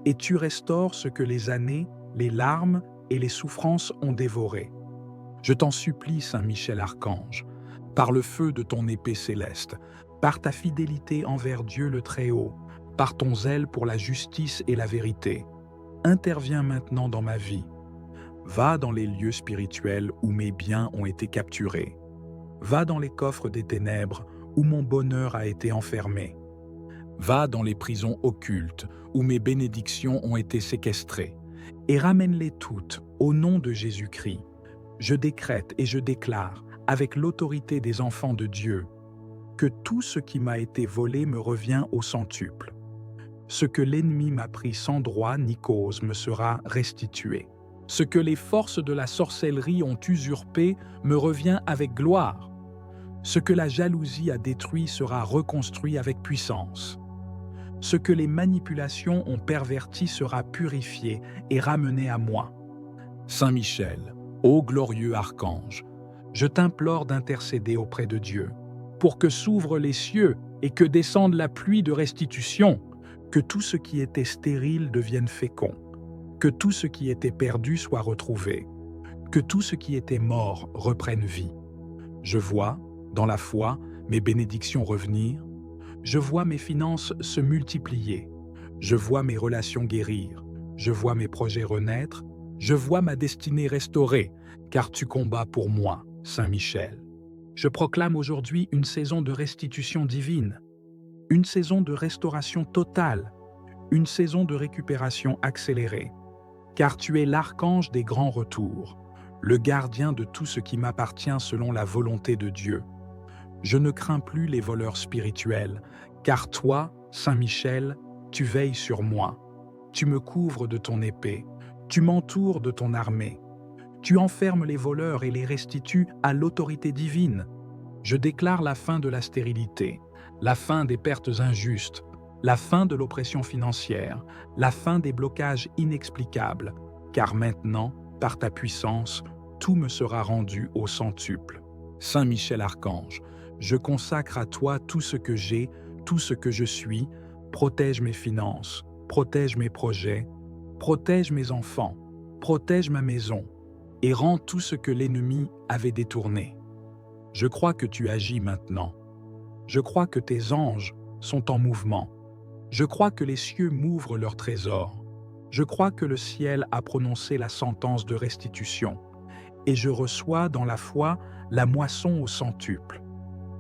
Et tu restaures ce que les années, les larmes et les souffrances ont dévoré. Je t'en supplie, Saint Michel Archange, par le feu de ton épée céleste, par ta fidélité envers Dieu le Très-Haut, par ton zèle pour la justice et la vérité, interviens maintenant dans ma vie. Va dans les lieux spirituels où mes biens ont été capturés. Va dans les coffres des ténèbres où mon bonheur a été enfermé. Va dans les prisons occultes où mes bénédictions ont été séquestrées, et ramène-les toutes au nom de Jésus-Christ. Je décrète et je déclare, avec l'autorité des enfants de Dieu, que tout ce qui m'a été volé me revient au centuple. Ce que l'ennemi m'a pris sans droit ni cause me sera restitué. Ce que les forces de la sorcellerie ont usurpé me revient avec gloire. Ce que la jalousie a détruit sera reconstruit avec puissance. Ce que les manipulations ont perverti sera purifié et ramené à moi. Saint Michel, ô glorieux archange, je t'implore d'intercéder auprès de Dieu, pour que s'ouvrent les cieux et que descende la pluie de restitution, que tout ce qui était stérile devienne fécond, que tout ce qui était perdu soit retrouvé, que tout ce qui était mort reprenne vie. Je vois, dans la foi, mes bénédictions revenir, je vois mes finances se multiplier, je vois mes relations guérir, je vois mes projets renaître, je vois ma destinée restaurée, car tu combats pour moi, Saint Michel. Je proclame aujourd'hui une saison de restitution divine, une saison de restauration totale, une saison de récupération accélérée, car tu es l'archange des grands retours, le gardien de tout ce qui m'appartient selon la volonté de Dieu. Je ne crains plus les voleurs spirituels, car toi, Saint Michel, tu veilles sur moi. Tu me couvres de ton épée, tu m'entoures de ton armée. Tu enfermes les voleurs et les restitues à l'autorité divine. Je déclare la fin de la stérilité, la fin des pertes injustes, la fin de l'oppression financière, la fin des blocages inexplicables, car maintenant, par ta puissance, tout me sera rendu au centuple. Saint Michel Archange, je consacre à toi tout ce que j'ai, tout ce que je suis, protège mes finances, protège mes projets, protège mes enfants, protège ma maison, et rends tout ce que l'ennemi avait détourné. Je crois que tu agis maintenant. Je crois que tes anges sont en mouvement. Je crois que les cieux m'ouvrent leurs trésors. Je crois que le ciel a prononcé la sentence de restitution. Et je reçois dans la foi la moisson au centuple.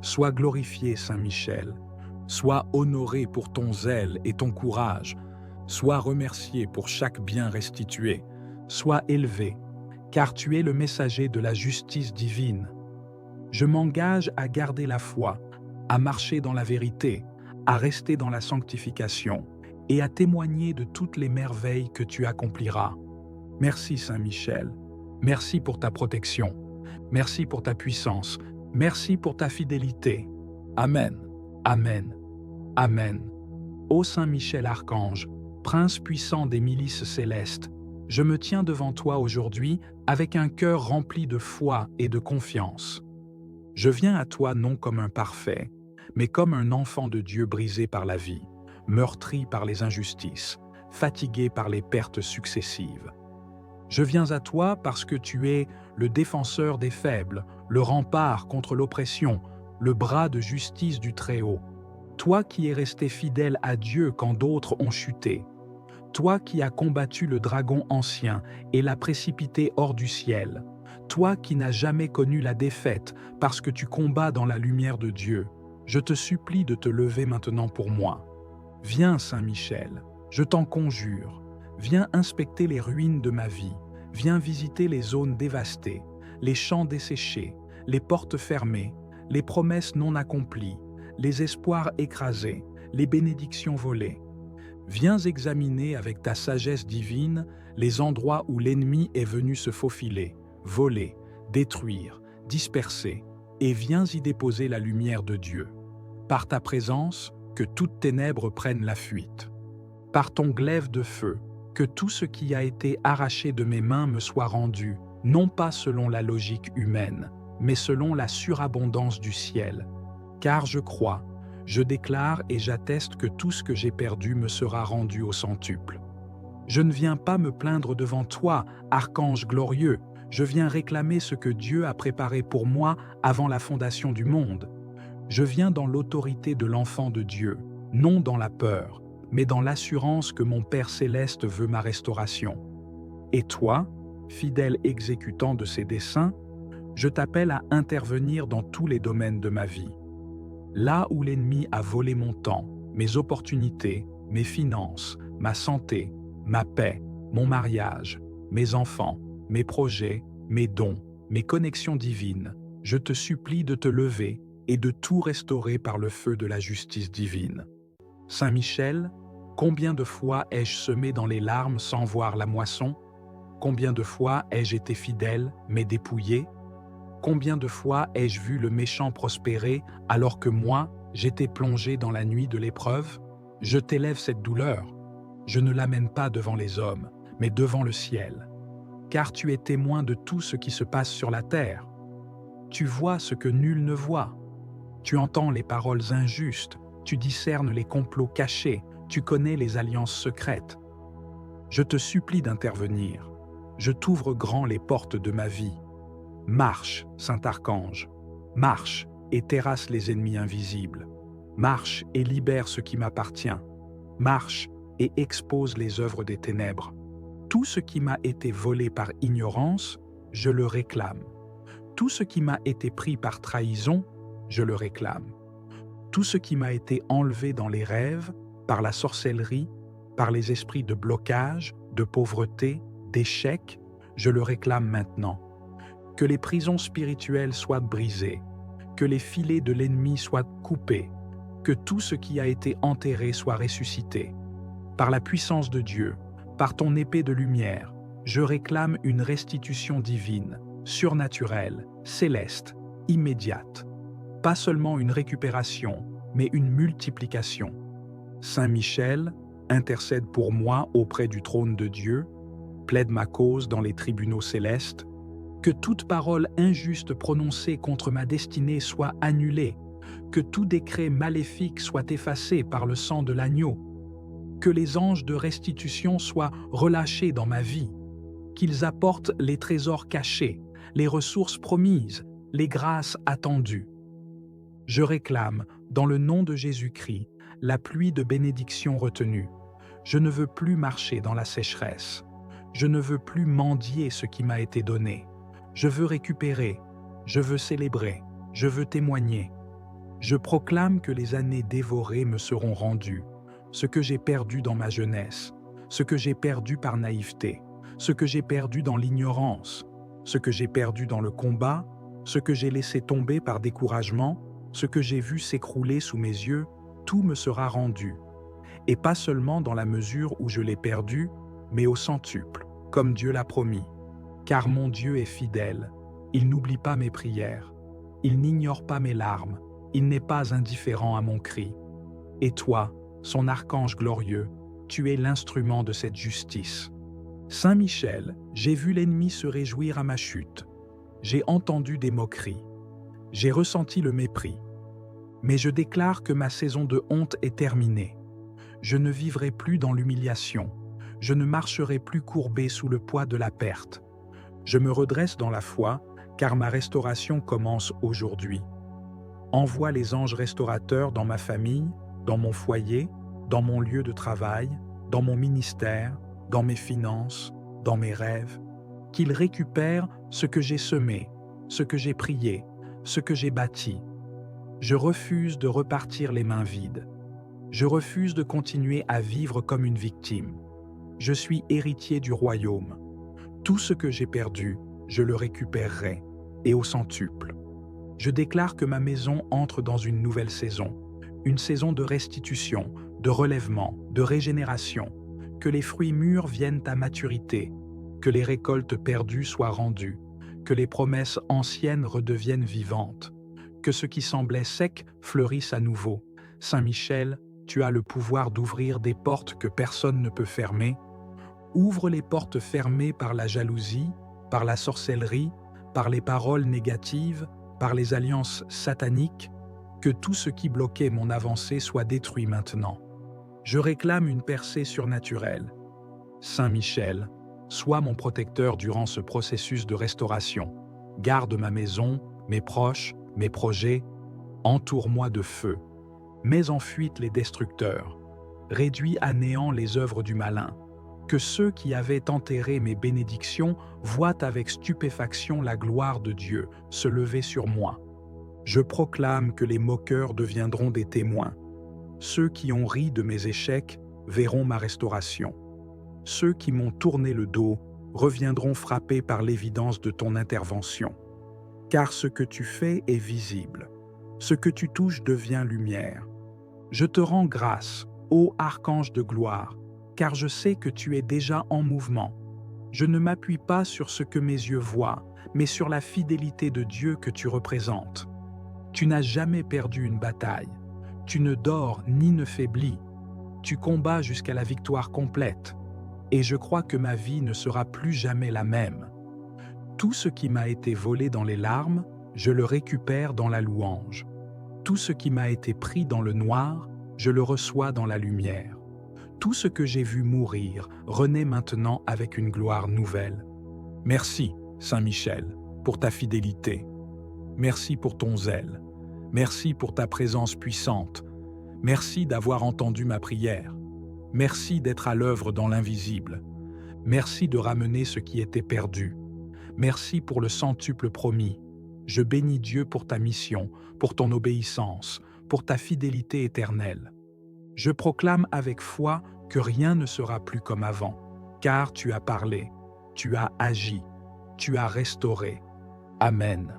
Sois glorifié, Saint Michel. Sois honoré pour ton zèle et ton courage. Sois remercié pour chaque bien restitué. Sois élevé, car tu es le messager de la justice divine. Je m'engage à garder la foi, à marcher dans la vérité, à rester dans la sanctification et à témoigner de toutes les merveilles que tu accompliras. Merci Saint Michel, merci pour ta protection, merci pour ta puissance, merci pour ta fidélité. Amen, Amen, Amen. Ô Saint Michel Archange, Prince puissant des milices célestes, je me tiens devant toi aujourd'hui avec un cœur rempli de foi et de confiance. Je viens à toi non comme un parfait, mais comme un enfant de Dieu brisé par la vie, meurtri par les injustices, fatigué par les pertes successives. Je viens à toi parce que tu es le défenseur des faibles, le rempart contre l'oppression, le bras de justice du Très-Haut. Toi qui es resté fidèle à Dieu quand d'autres ont chuté. Toi qui as combattu le dragon ancien et l'as précipité hors du ciel. Toi qui n'as jamais connu la défaite parce que tu combats dans la lumière de Dieu. Je te supplie de te lever maintenant pour moi. Viens, Saint Michel, je t'en conjure, viens inspecter les ruines de ma vie, viens visiter les zones dévastées, les champs desséchés, les portes fermées, les promesses non accomplies, les espoirs écrasés, les bénédictions volées. Viens examiner avec ta sagesse divine les endroits où l'ennemi est venu se faufiler, voler, détruire, disperser, et viens y déposer la lumière de Dieu. Par ta présence, que toutes ténèbres prennent la fuite. Par ton glaive de feu, que tout ce qui a été arraché de mes mains me soit rendu, non pas selon la logique humaine, mais selon la surabondance du ciel. Car je crois, je déclare et j'atteste que tout ce que j'ai perdu me sera rendu au centuple. Je ne viens pas me plaindre devant toi, archange glorieux, je viens réclamer ce que Dieu a préparé pour moi avant la fondation du monde. Je viens dans l'autorité de l'enfant de Dieu, non dans la peur, mais dans l'assurance que mon Père céleste veut ma restauration. Et toi, fidèle exécutant de ses desseins, je t'appelle à intervenir dans tous les domaines de ma vie. Là où l'ennemi a volé mon temps, mes opportunités, mes finances, ma santé, ma paix, mon mariage, mes enfants, mes projets, mes dons, mes connexions divines, je te supplie de te lever et de tout restaurer par le feu de la justice divine. Saint Michel, combien de fois ai-je semé dans les larmes sans voir la moisson? Combien de fois ai-je été fidèle, mais dépouillé? Combien de fois ai-je vu le méchant prospérer alors que moi, j'étais plongé dans la nuit de l'épreuve? Je t'élève cette douleur. Je ne l'amène pas devant les hommes, mais devant le ciel. Car tu es témoin de tout ce qui se passe sur la terre. Tu vois ce que nul ne voit. Tu entends les paroles injustes, tu discernes les complots cachés, tu connais les alliances secrètes. Je te supplie d'intervenir. Je t'ouvre grand les portes de ma vie. Marche, Saint Archange, marche et terrasse les ennemis invisibles. Marche et libère ce qui m'appartient. Marche et expose les œuvres des ténèbres. Tout ce qui m'a été volé par ignorance, je le réclame. Tout ce qui m'a été pris par trahison, je le réclame. Tout ce qui m'a été enlevé dans les rêves, par la sorcellerie, par les esprits de blocage, de pauvreté, d'échec, je le réclame maintenant. Que les prisons spirituelles soient brisées, que les filets de l'ennemi soient coupés, que tout ce qui a été enterré soit ressuscité. Par la puissance de Dieu, par ton épée de lumière, je réclame une restitution divine, surnaturelle, céleste, immédiate. Pas seulement une récupération, mais une multiplication. Saint Michel, intercède pour moi auprès du trône de Dieu, plaide ma cause dans les tribunaux célestes, que toute parole injuste prononcée contre ma destinée soit annulée, que tout décret maléfique soit effacé par le sang de l'agneau, que les anges de restitution soient relâchés dans ma vie, qu'ils apportent les trésors cachés, les ressources promises, les grâces attendues. Je réclame, dans le nom de Jésus-Christ, la pluie de bénédiction retenue. Je ne veux plus marcher dans la sécheresse. Je ne veux plus mendier ce qui m'a été donné. Je veux récupérer, je veux célébrer, je veux témoigner. Je proclame que les années dévorées me seront rendues, ce que j'ai perdu dans ma jeunesse, ce que j'ai perdu par naïveté, ce que j'ai perdu dans l'ignorance, ce que j'ai perdu dans le combat, ce que j'ai laissé tomber par découragement, ce que j'ai vu s'écrouler sous mes yeux, tout me sera rendu. Et pas seulement dans la mesure où je l'ai perdu, mais au centuple, comme Dieu l'a promis. Car mon Dieu est fidèle, il n'oublie pas mes prières, il n'ignore pas mes larmes, il n'est pas indifférent à mon cri. Et toi, son archange glorieux, tu es l'instrument de cette justice. Saint Michel, j'ai vu l'ennemi se réjouir à ma chute. J'ai entendu des moqueries. J'ai ressenti le mépris. Mais je déclare que ma saison de honte est terminée. Je ne vivrai plus dans l'humiliation. Je ne marcherai plus courbé sous le poids de la perte. Je me redresse dans la foi, car ma restauration commence aujourd'hui. Envoie les anges restaurateurs dans ma famille, dans mon foyer, dans mon lieu de travail, dans mon ministère, dans mes finances, dans mes rêves, qu'ils récupèrent ce que j'ai semé, ce que j'ai prié, ce que j'ai bâti. Je refuse de repartir les mains vides. Je refuse de continuer à vivre comme une victime. Je suis héritier du royaume. Tout ce que j'ai perdu, je le récupérerai, et au centuple. Je déclare que ma maison entre dans une saison de restitution, de relèvement, de régénération, que les fruits mûrs viennent à maturité, que les récoltes perdues soient rendues, que les promesses anciennes redeviennent vivantes, que ce qui semblait sec fleurisse à nouveau. Saint Michel, tu as le pouvoir d'ouvrir des portes que personne ne peut fermer. Ouvre les portes fermées par la jalousie, par la sorcellerie, par les paroles négatives, par les alliances sataniques, que tout ce qui bloquait mon avancée soit détruit maintenant. Je réclame une percée surnaturelle. Saint Michel, sois mon protecteur durant ce processus de restauration. Garde ma maison, mes proches, mes projets. Entoure-moi de feu. Mets en fuite les destructeurs. Réduis à néant les œuvres du malin. Que ceux qui avaient enterré mes bénédictions voient avec stupéfaction la gloire de Dieu se lever sur moi. Je proclame que les moqueurs deviendront des témoins. Ceux qui ont ri de mes échecs verront ma restauration. Ceux qui m'ont tourné le dos reviendront frappés par l'évidence de ton intervention. Car ce que tu fais est visible. Ce que tu touches devient lumière. Je te rends grâce, ô archange de gloire, car je sais que tu es déjà en mouvement. Je ne m'appuie pas sur ce que mes yeux voient, mais sur la fidélité de Dieu que tu représentes. Tu n'as jamais perdu une bataille. Tu ne dors ni ne faiblis. Tu combats jusqu'à la victoire complète. Et je crois que ma vie ne sera plus jamais la même. Tout ce qui m'a été volé dans les larmes, je le récupère dans la louange. Tout ce qui m'a été pris dans le noir, je le reçois dans la lumière. Tout ce que j'ai vu mourir renaît maintenant avec une gloire nouvelle. Merci, Saint Michel, pour ta fidélité. Merci pour ton zèle. Merci pour ta présence puissante. Merci d'avoir entendu ma prière. Merci d'être à l'œuvre dans l'invisible. Merci de ramener ce qui était perdu. Merci pour le centuple promis. Je bénis Dieu pour ta mission, pour ton obéissance, pour ta fidélité éternelle. Je proclame avec foi que rien ne sera plus comme avant, car tu as parlé, tu as agi, tu as restauré. Amen.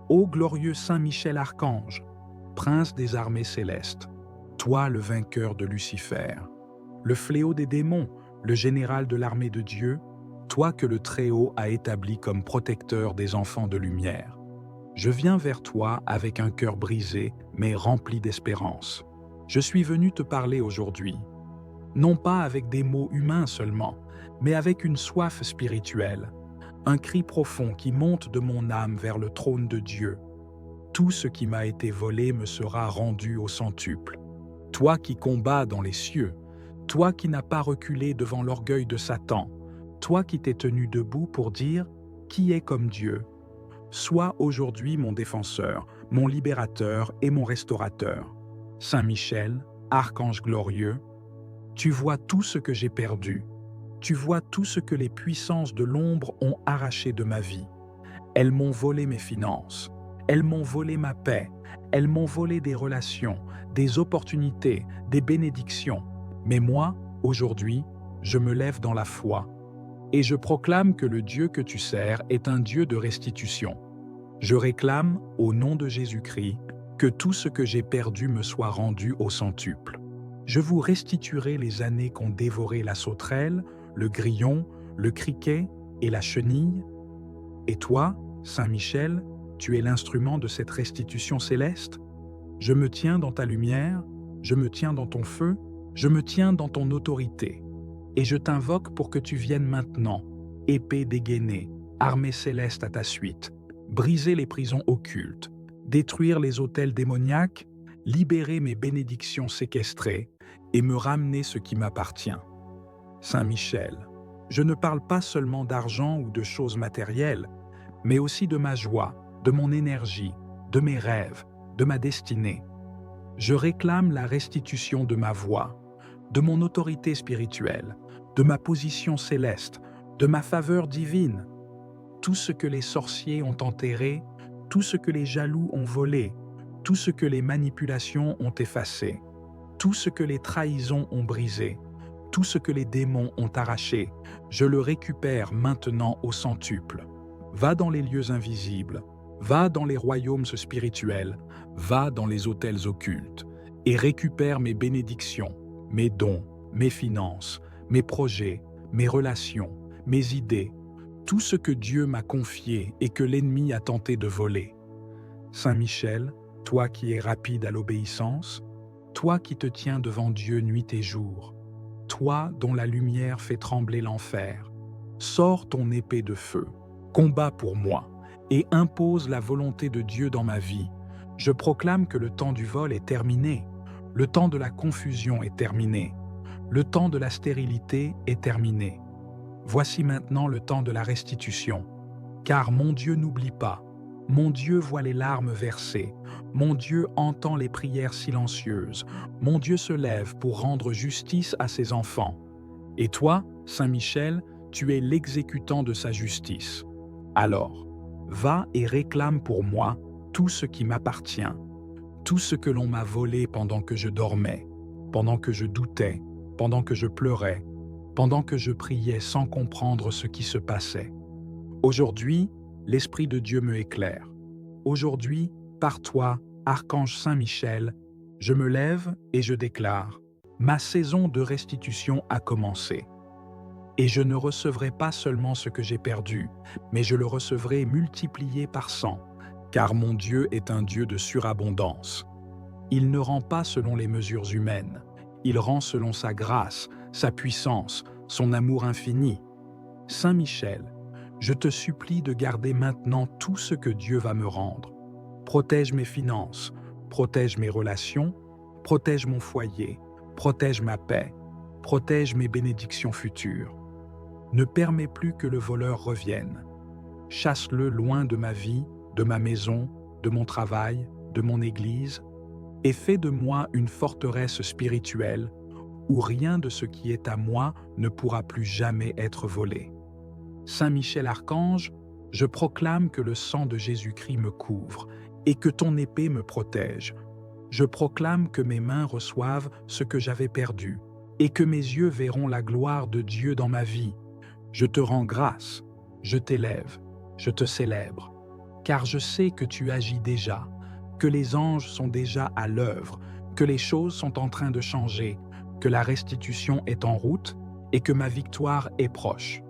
Ô glorieux Saint Michel Archange, prince des armées célestes, toi le vainqueur de Lucifer, le fléau des démons, le général de l'armée de Dieu, toi que le Très-Haut a établi comme protecteur des enfants de lumière. Je viens vers toi avec un cœur brisé, mais rempli d'espérance. Je suis venu te parler aujourd'hui, non pas avec des mots humains seulement, mais avec une soif spirituelle, un cri profond qui monte de mon âme vers le trône de Dieu. Tout ce qui m'a été volé me sera rendu au centuple. Toi qui combats dans les cieux, toi qui n'as pas reculé devant l'orgueil de Satan, toi qui t'es tenu debout pour dire « Qui est comme Dieu ?» Sois aujourd'hui mon défenseur, mon libérateur et mon restaurateur. Saint Michel, archange glorieux, tu vois tout ce que j'ai perdu. Tu vois tout ce que les puissances de l'ombre ont arraché de ma vie. Elles m'ont volé mes finances. Elles m'ont volé ma paix. Elles m'ont volé des relations, des opportunités, des bénédictions. Mais moi, aujourd'hui, je me lève dans la foi. Et je proclame que le Dieu que tu sers est un Dieu de restitution. Je réclame, au nom de Jésus-Christ, que tout ce que j'ai perdu me soit rendu au centuple. Je vous restituerai les années qu'ont dévoré la sauterelle, le grillon, le criquet et la chenille. Et toi, Saint Michel, tu es l'instrument de cette restitution céleste. Je me tiens dans ta lumière, je me tiens dans ton feu, je me tiens dans ton autorité. Et je t'invoque pour que tu viennes maintenant, épée dégainée, armée céleste à ta suite, briser les prisons occultes, détruire les autels démoniaques, libérer mes bénédictions séquestrées et me ramener ce qui m'appartient. Saint Michel, je ne parle pas seulement d'argent ou de choses matérielles, mais aussi de ma joie, de mon énergie, de mes rêves, de ma destinée. Je réclame la restitution de ma voix, de mon autorité spirituelle, de ma position céleste, de ma faveur divine. Tout ce que les sorciers ont enterré, tout ce que les jaloux ont volé, tout ce que les manipulations ont effacé. Tout ce que les trahisons ont brisé, tout ce que les démons ont arraché, je le récupère maintenant au centuple. Va dans les lieux invisibles, va dans les royaumes spirituels, va dans les hôtels occultes, et récupère mes bénédictions, mes dons, mes finances, mes projets, mes relations, mes idées, tout ce que Dieu m'a confié et que l'ennemi a tenté de voler. Saint Michel, toi qui es rapide à l'obéissance, toi qui te tiens devant Dieu nuit et jour, toi dont la lumière fait trembler l'enfer, sors ton épée de feu, combat pour moi, et impose la volonté de Dieu dans ma vie. Je proclame que le temps du vol est terminé, le temps de la confusion est terminé, le temps de la stérilité est terminé. Voici maintenant le temps de la restitution, car mon Dieu n'oublie pas, mon Dieu voit les larmes versées, mon Dieu entend les prières silencieuses, mon Dieu se lève pour rendre justice à ses enfants. Et toi, Saint Michel, tu es l'exécutant de sa justice. Alors, va et réclame pour moi tout ce qui m'appartient, tout ce que l'on m'a volé pendant que je dormais, pendant que je doutais, pendant que je pleurais, pendant que je priais sans comprendre ce qui se passait. Aujourd'hui, l'Esprit de Dieu me éclaire. Aujourd'hui, par toi, Archange Saint Michel, je me lève et je déclare, ma saison de restitution a commencé. Et je ne recevrai pas seulement ce que j'ai perdu, mais je le recevrai multiplié par 100, car mon Dieu est un Dieu de surabondance. Il ne rend pas selon les mesures humaines, il rend selon sa grâce, sa puissance, son amour infini. Saint Michel, je te supplie de garder maintenant tout ce que Dieu va me rendre. Protège mes finances, protège mes relations, protège mon foyer, protège ma paix, protège mes bénédictions futures. Ne permets plus que le voleur revienne. Chasse-le loin de ma vie, de ma maison, de mon travail, de mon église, et fais de moi une forteresse spirituelle où rien de ce qui est à moi ne pourra plus jamais être volé. Saint Michel Archange, je proclame que le sang de Jésus-Christ me couvre et que ton épée me protège. Je proclame que mes mains reçoivent ce que j'avais perdu et que mes yeux verront la gloire de Dieu dans ma vie. Je te rends grâce, je t'élève, je te célèbre, car je sais que tu agis déjà, que les anges sont déjà à l'œuvre, que les choses sont en train de changer, que la restitution est en route et que ma victoire est proche.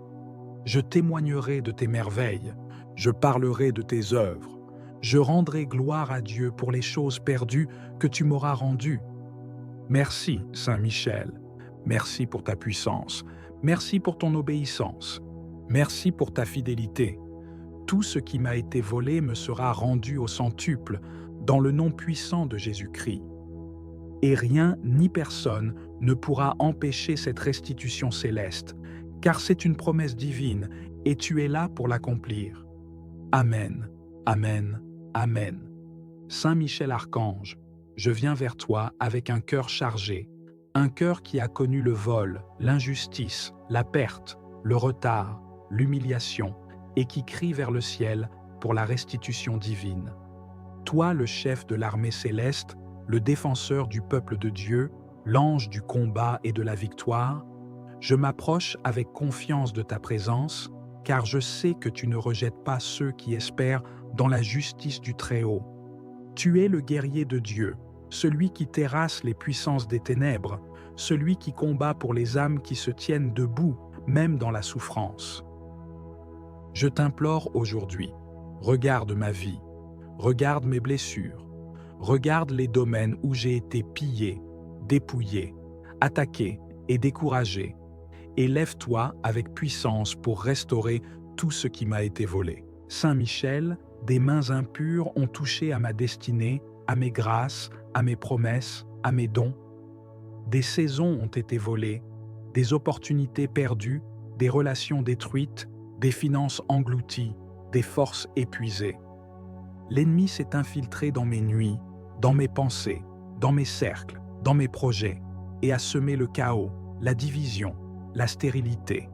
Je témoignerai de tes merveilles, je parlerai de tes œuvres, je rendrai gloire à Dieu pour les choses perdues que tu m'auras rendues. Merci, Saint Michel, merci pour ta puissance, merci pour ton obéissance, merci pour ta fidélité. Tout ce qui m'a été volé me sera rendu au centuple, dans le nom puissant de Jésus-Christ. Et rien ni personne ne pourra empêcher cette restitution céleste, car c'est une promesse divine et tu es là pour l'accomplir. Amen, Amen, Amen. Saint Michel Archange, je viens vers toi avec un cœur chargé, un cœur qui a connu le vol, l'injustice, la perte, le retard, l'humiliation, et qui crie vers le ciel pour la restitution divine. Toi, le chef de l'armée céleste, le défenseur du peuple de Dieu, l'ange du combat et de la victoire, je m'approche avec confiance de ta présence, car je sais que tu ne rejettes pas ceux qui espèrent dans la justice du Très-Haut. Tu es le guerrier de Dieu, celui qui terrasse les puissances des ténèbres, celui qui combat pour les âmes qui se tiennent debout, même dans la souffrance. Je t'implore aujourd'hui, regarde ma vie, regarde mes blessures, regarde les domaines où j'ai été pillé, dépouillé, attaqué et découragé, et lève-toi avec puissance pour restaurer tout ce qui m'a été volé. Saint Michel, des mains impures ont touché à ma destinée, à mes grâces, à mes promesses, à mes dons. Des saisons ont été volées, des opportunités perdues, des relations détruites, des finances englouties, des forces épuisées. L'ennemi s'est infiltré dans mes nuits, dans mes pensées, dans mes cercles, dans mes projets, et a semé le chaos, la division, la stérilité.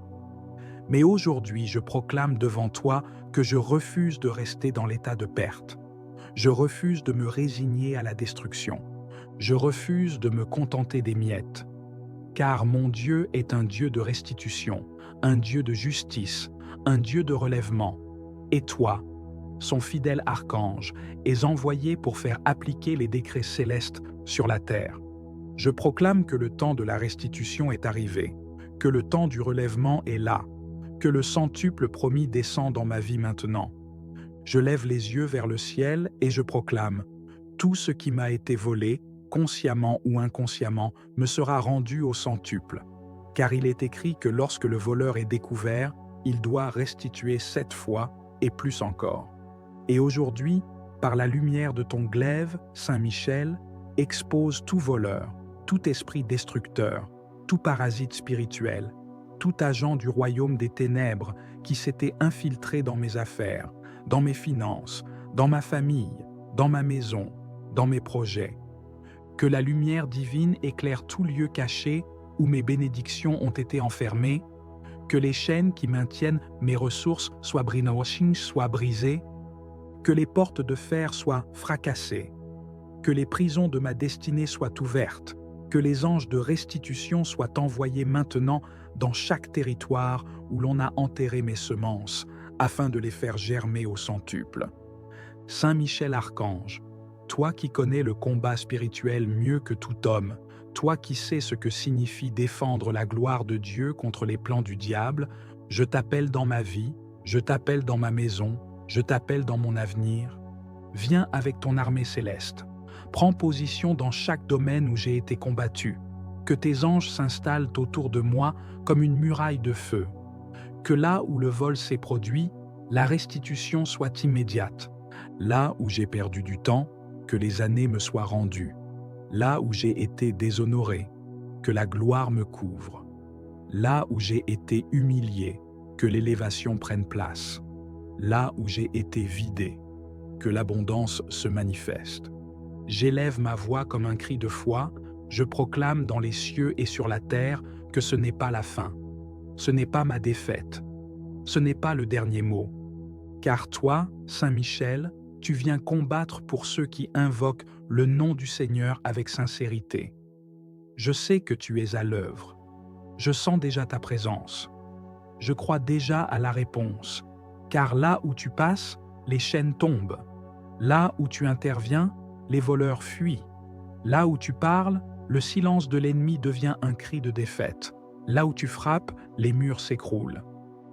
Mais aujourd'hui, je proclame devant toi que je refuse de rester dans l'état de perte. Je refuse de me résigner à la destruction. Je refuse de me contenter des miettes, car mon Dieu est un Dieu de restitution, un Dieu de justice, un Dieu de relèvement. Et toi, son fidèle archange, es envoyé pour faire appliquer les décrets célestes sur la terre. Je proclame que le temps de la restitution est arrivé, que le temps du relèvement est là, que le centuple promis descend dans ma vie maintenant. Je lève les yeux vers le ciel et je proclame: tout ce qui m'a été volé, consciemment ou inconsciemment, me sera rendu au centuple. Car il est écrit que lorsque le voleur est découvert, il doit restituer 7 fois et plus encore. Et aujourd'hui, par la lumière de ton glaive, Saint Michel, expose tout voleur, tout esprit destructeur, tout parasite spirituel, tout agent du royaume des ténèbres qui s'était infiltré dans mes affaires, dans mes finances, dans ma famille, dans ma maison, dans mes projets. Que la lumière divine éclaire tout lieu caché où mes bénédictions ont été enfermées, que les chaînes qui maintiennent mes ressources soient brisées, que les portes de fer soient fracassées, que les prisons de ma destinée soient ouvertes, que les anges de restitution soient envoyés maintenant dans chaque territoire où l'on a enterré mes semences, afin de les faire germer au centuple. Saint Michel Archange, toi qui connais le combat spirituel mieux que tout homme, toi qui sais ce que signifie défendre la gloire de Dieu contre les plans du diable, je t'appelle dans ma vie, je t'appelle dans ma maison, je t'appelle dans mon avenir. Viens avec ton armée céleste. Prends position dans chaque domaine où j'ai été combattu. Que tes anges s'installent autour de moi comme une muraille de feu. Que là où le vol s'est produit, la restitution soit immédiate. Là où j'ai perdu du temps, que les années me soient rendues. Là où j'ai été déshonoré, que la gloire me couvre. Là où j'ai été humilié, que l'élévation prenne place. Là où j'ai été vidé, que l'abondance se manifeste. J'élève ma voix comme un cri de foi, je proclame dans les cieux et sur la terre que ce n'est pas la fin. Ce n'est pas ma défaite. Ce n'est pas le dernier mot. Car toi, Saint Michel, tu viens combattre pour ceux qui invoquent le nom du Seigneur avec sincérité. Je sais que tu es à l'œuvre. Je sens déjà ta présence. Je crois déjà à la réponse, car là où tu passes, les chaînes tombent. Là où tu interviens, les voleurs fuient. Là où tu parles, le silence de l'ennemi devient un cri de défaite. Là où tu frappes, les murs s'écroulent.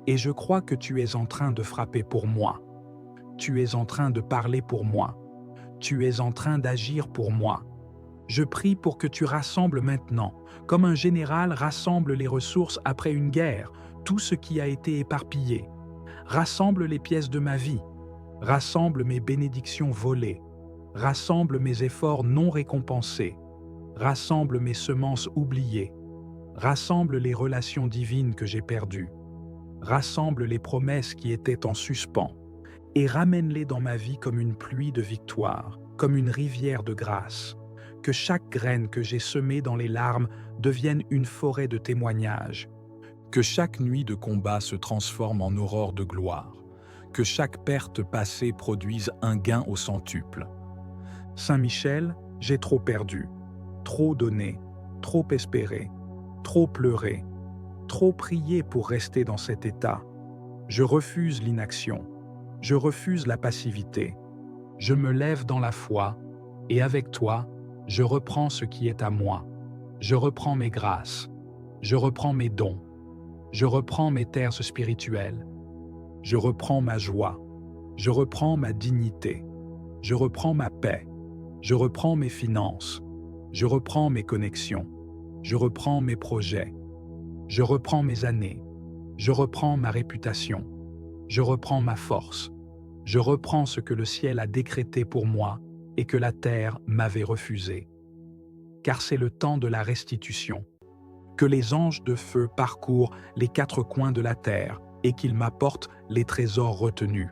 Et je crois que tu es en train de frapper pour moi. Tu es en train de parler pour moi. Tu es en train d'agir pour moi. Je prie pour que tu rassembles maintenant, comme un général rassemble les ressources après une guerre, tout ce qui a été éparpillé. Rassemble les pièces de ma vie. Rassemble mes bénédictions volées. Rassemble mes efforts non récompensés. Rassemble mes semences oubliées. Rassemble les relations divines que j'ai perdues. Rassemble les promesses qui étaient en suspens. Et ramène-les dans ma vie comme une pluie de victoire, comme une rivière de grâce. Que chaque graine que j'ai semée dans les larmes devienne une forêt de témoignages. Que chaque nuit de combat se transforme en aurore de gloire. Que chaque perte passée produise un gain au centuple. Saint Michel, j'ai trop perdu, trop donné, trop espéré, trop pleuré, trop prié pour rester dans cet état. Je refuse l'inaction, je refuse la passivité. Je me lève dans la foi, et avec toi, je reprends ce qui est à moi. Je reprends mes grâces, je reprends mes dons, je reprends mes terres spirituelles. Je reprends ma joie, je reprends ma dignité, je reprends ma paix, je reprends mes finances, je reprends mes connexions, je reprends mes projets, je reprends mes années, je reprends ma réputation, je reprends ma force, je reprends ce que le ciel a décrété pour moi et que la terre m'avait refusé. Car c'est le temps de la restitution. Que les anges de feu parcourent les 4 coins de la terre et qu'ils m'apportent les trésors retenus.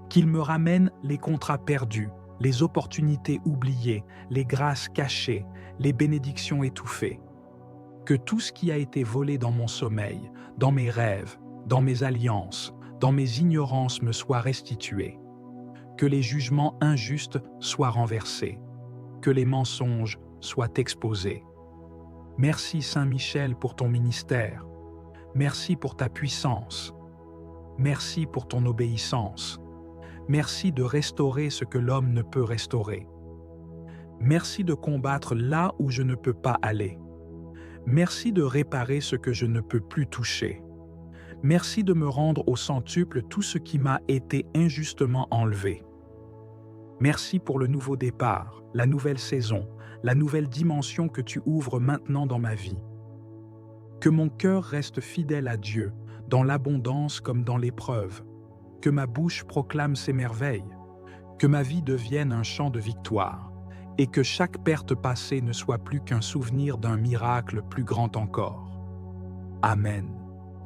Qu'ils me ramènent les contrats perdus, les opportunités oubliées, les grâces cachées, les bénédictions étouffées. Que tout ce qui a été volé dans mon sommeil, dans mes rêves, dans mes alliances, dans mes ignorances me soit restitué. Que les jugements injustes soient renversés. Que les mensonges soit exposé. Merci Saint Michel pour ton ministère. Merci pour ta puissance. Merci pour ton obéissance. Merci de restaurer ce que l'homme ne peut restaurer. Merci de combattre là où je ne peux pas aller. Merci de réparer ce que je ne peux plus toucher. Merci de me rendre au centuple tout ce qui m'a été injustement enlevé. Merci pour le nouveau départ, la nouvelle saison, la nouvelle dimension que tu ouvres maintenant dans ma vie. Que mon cœur reste fidèle à Dieu, dans l'abondance comme dans l'épreuve. Que ma bouche proclame ses merveilles. Que ma vie devienne un chant de victoire. Et que chaque perte passée ne soit plus qu'un souvenir d'un miracle plus grand encore. Amen.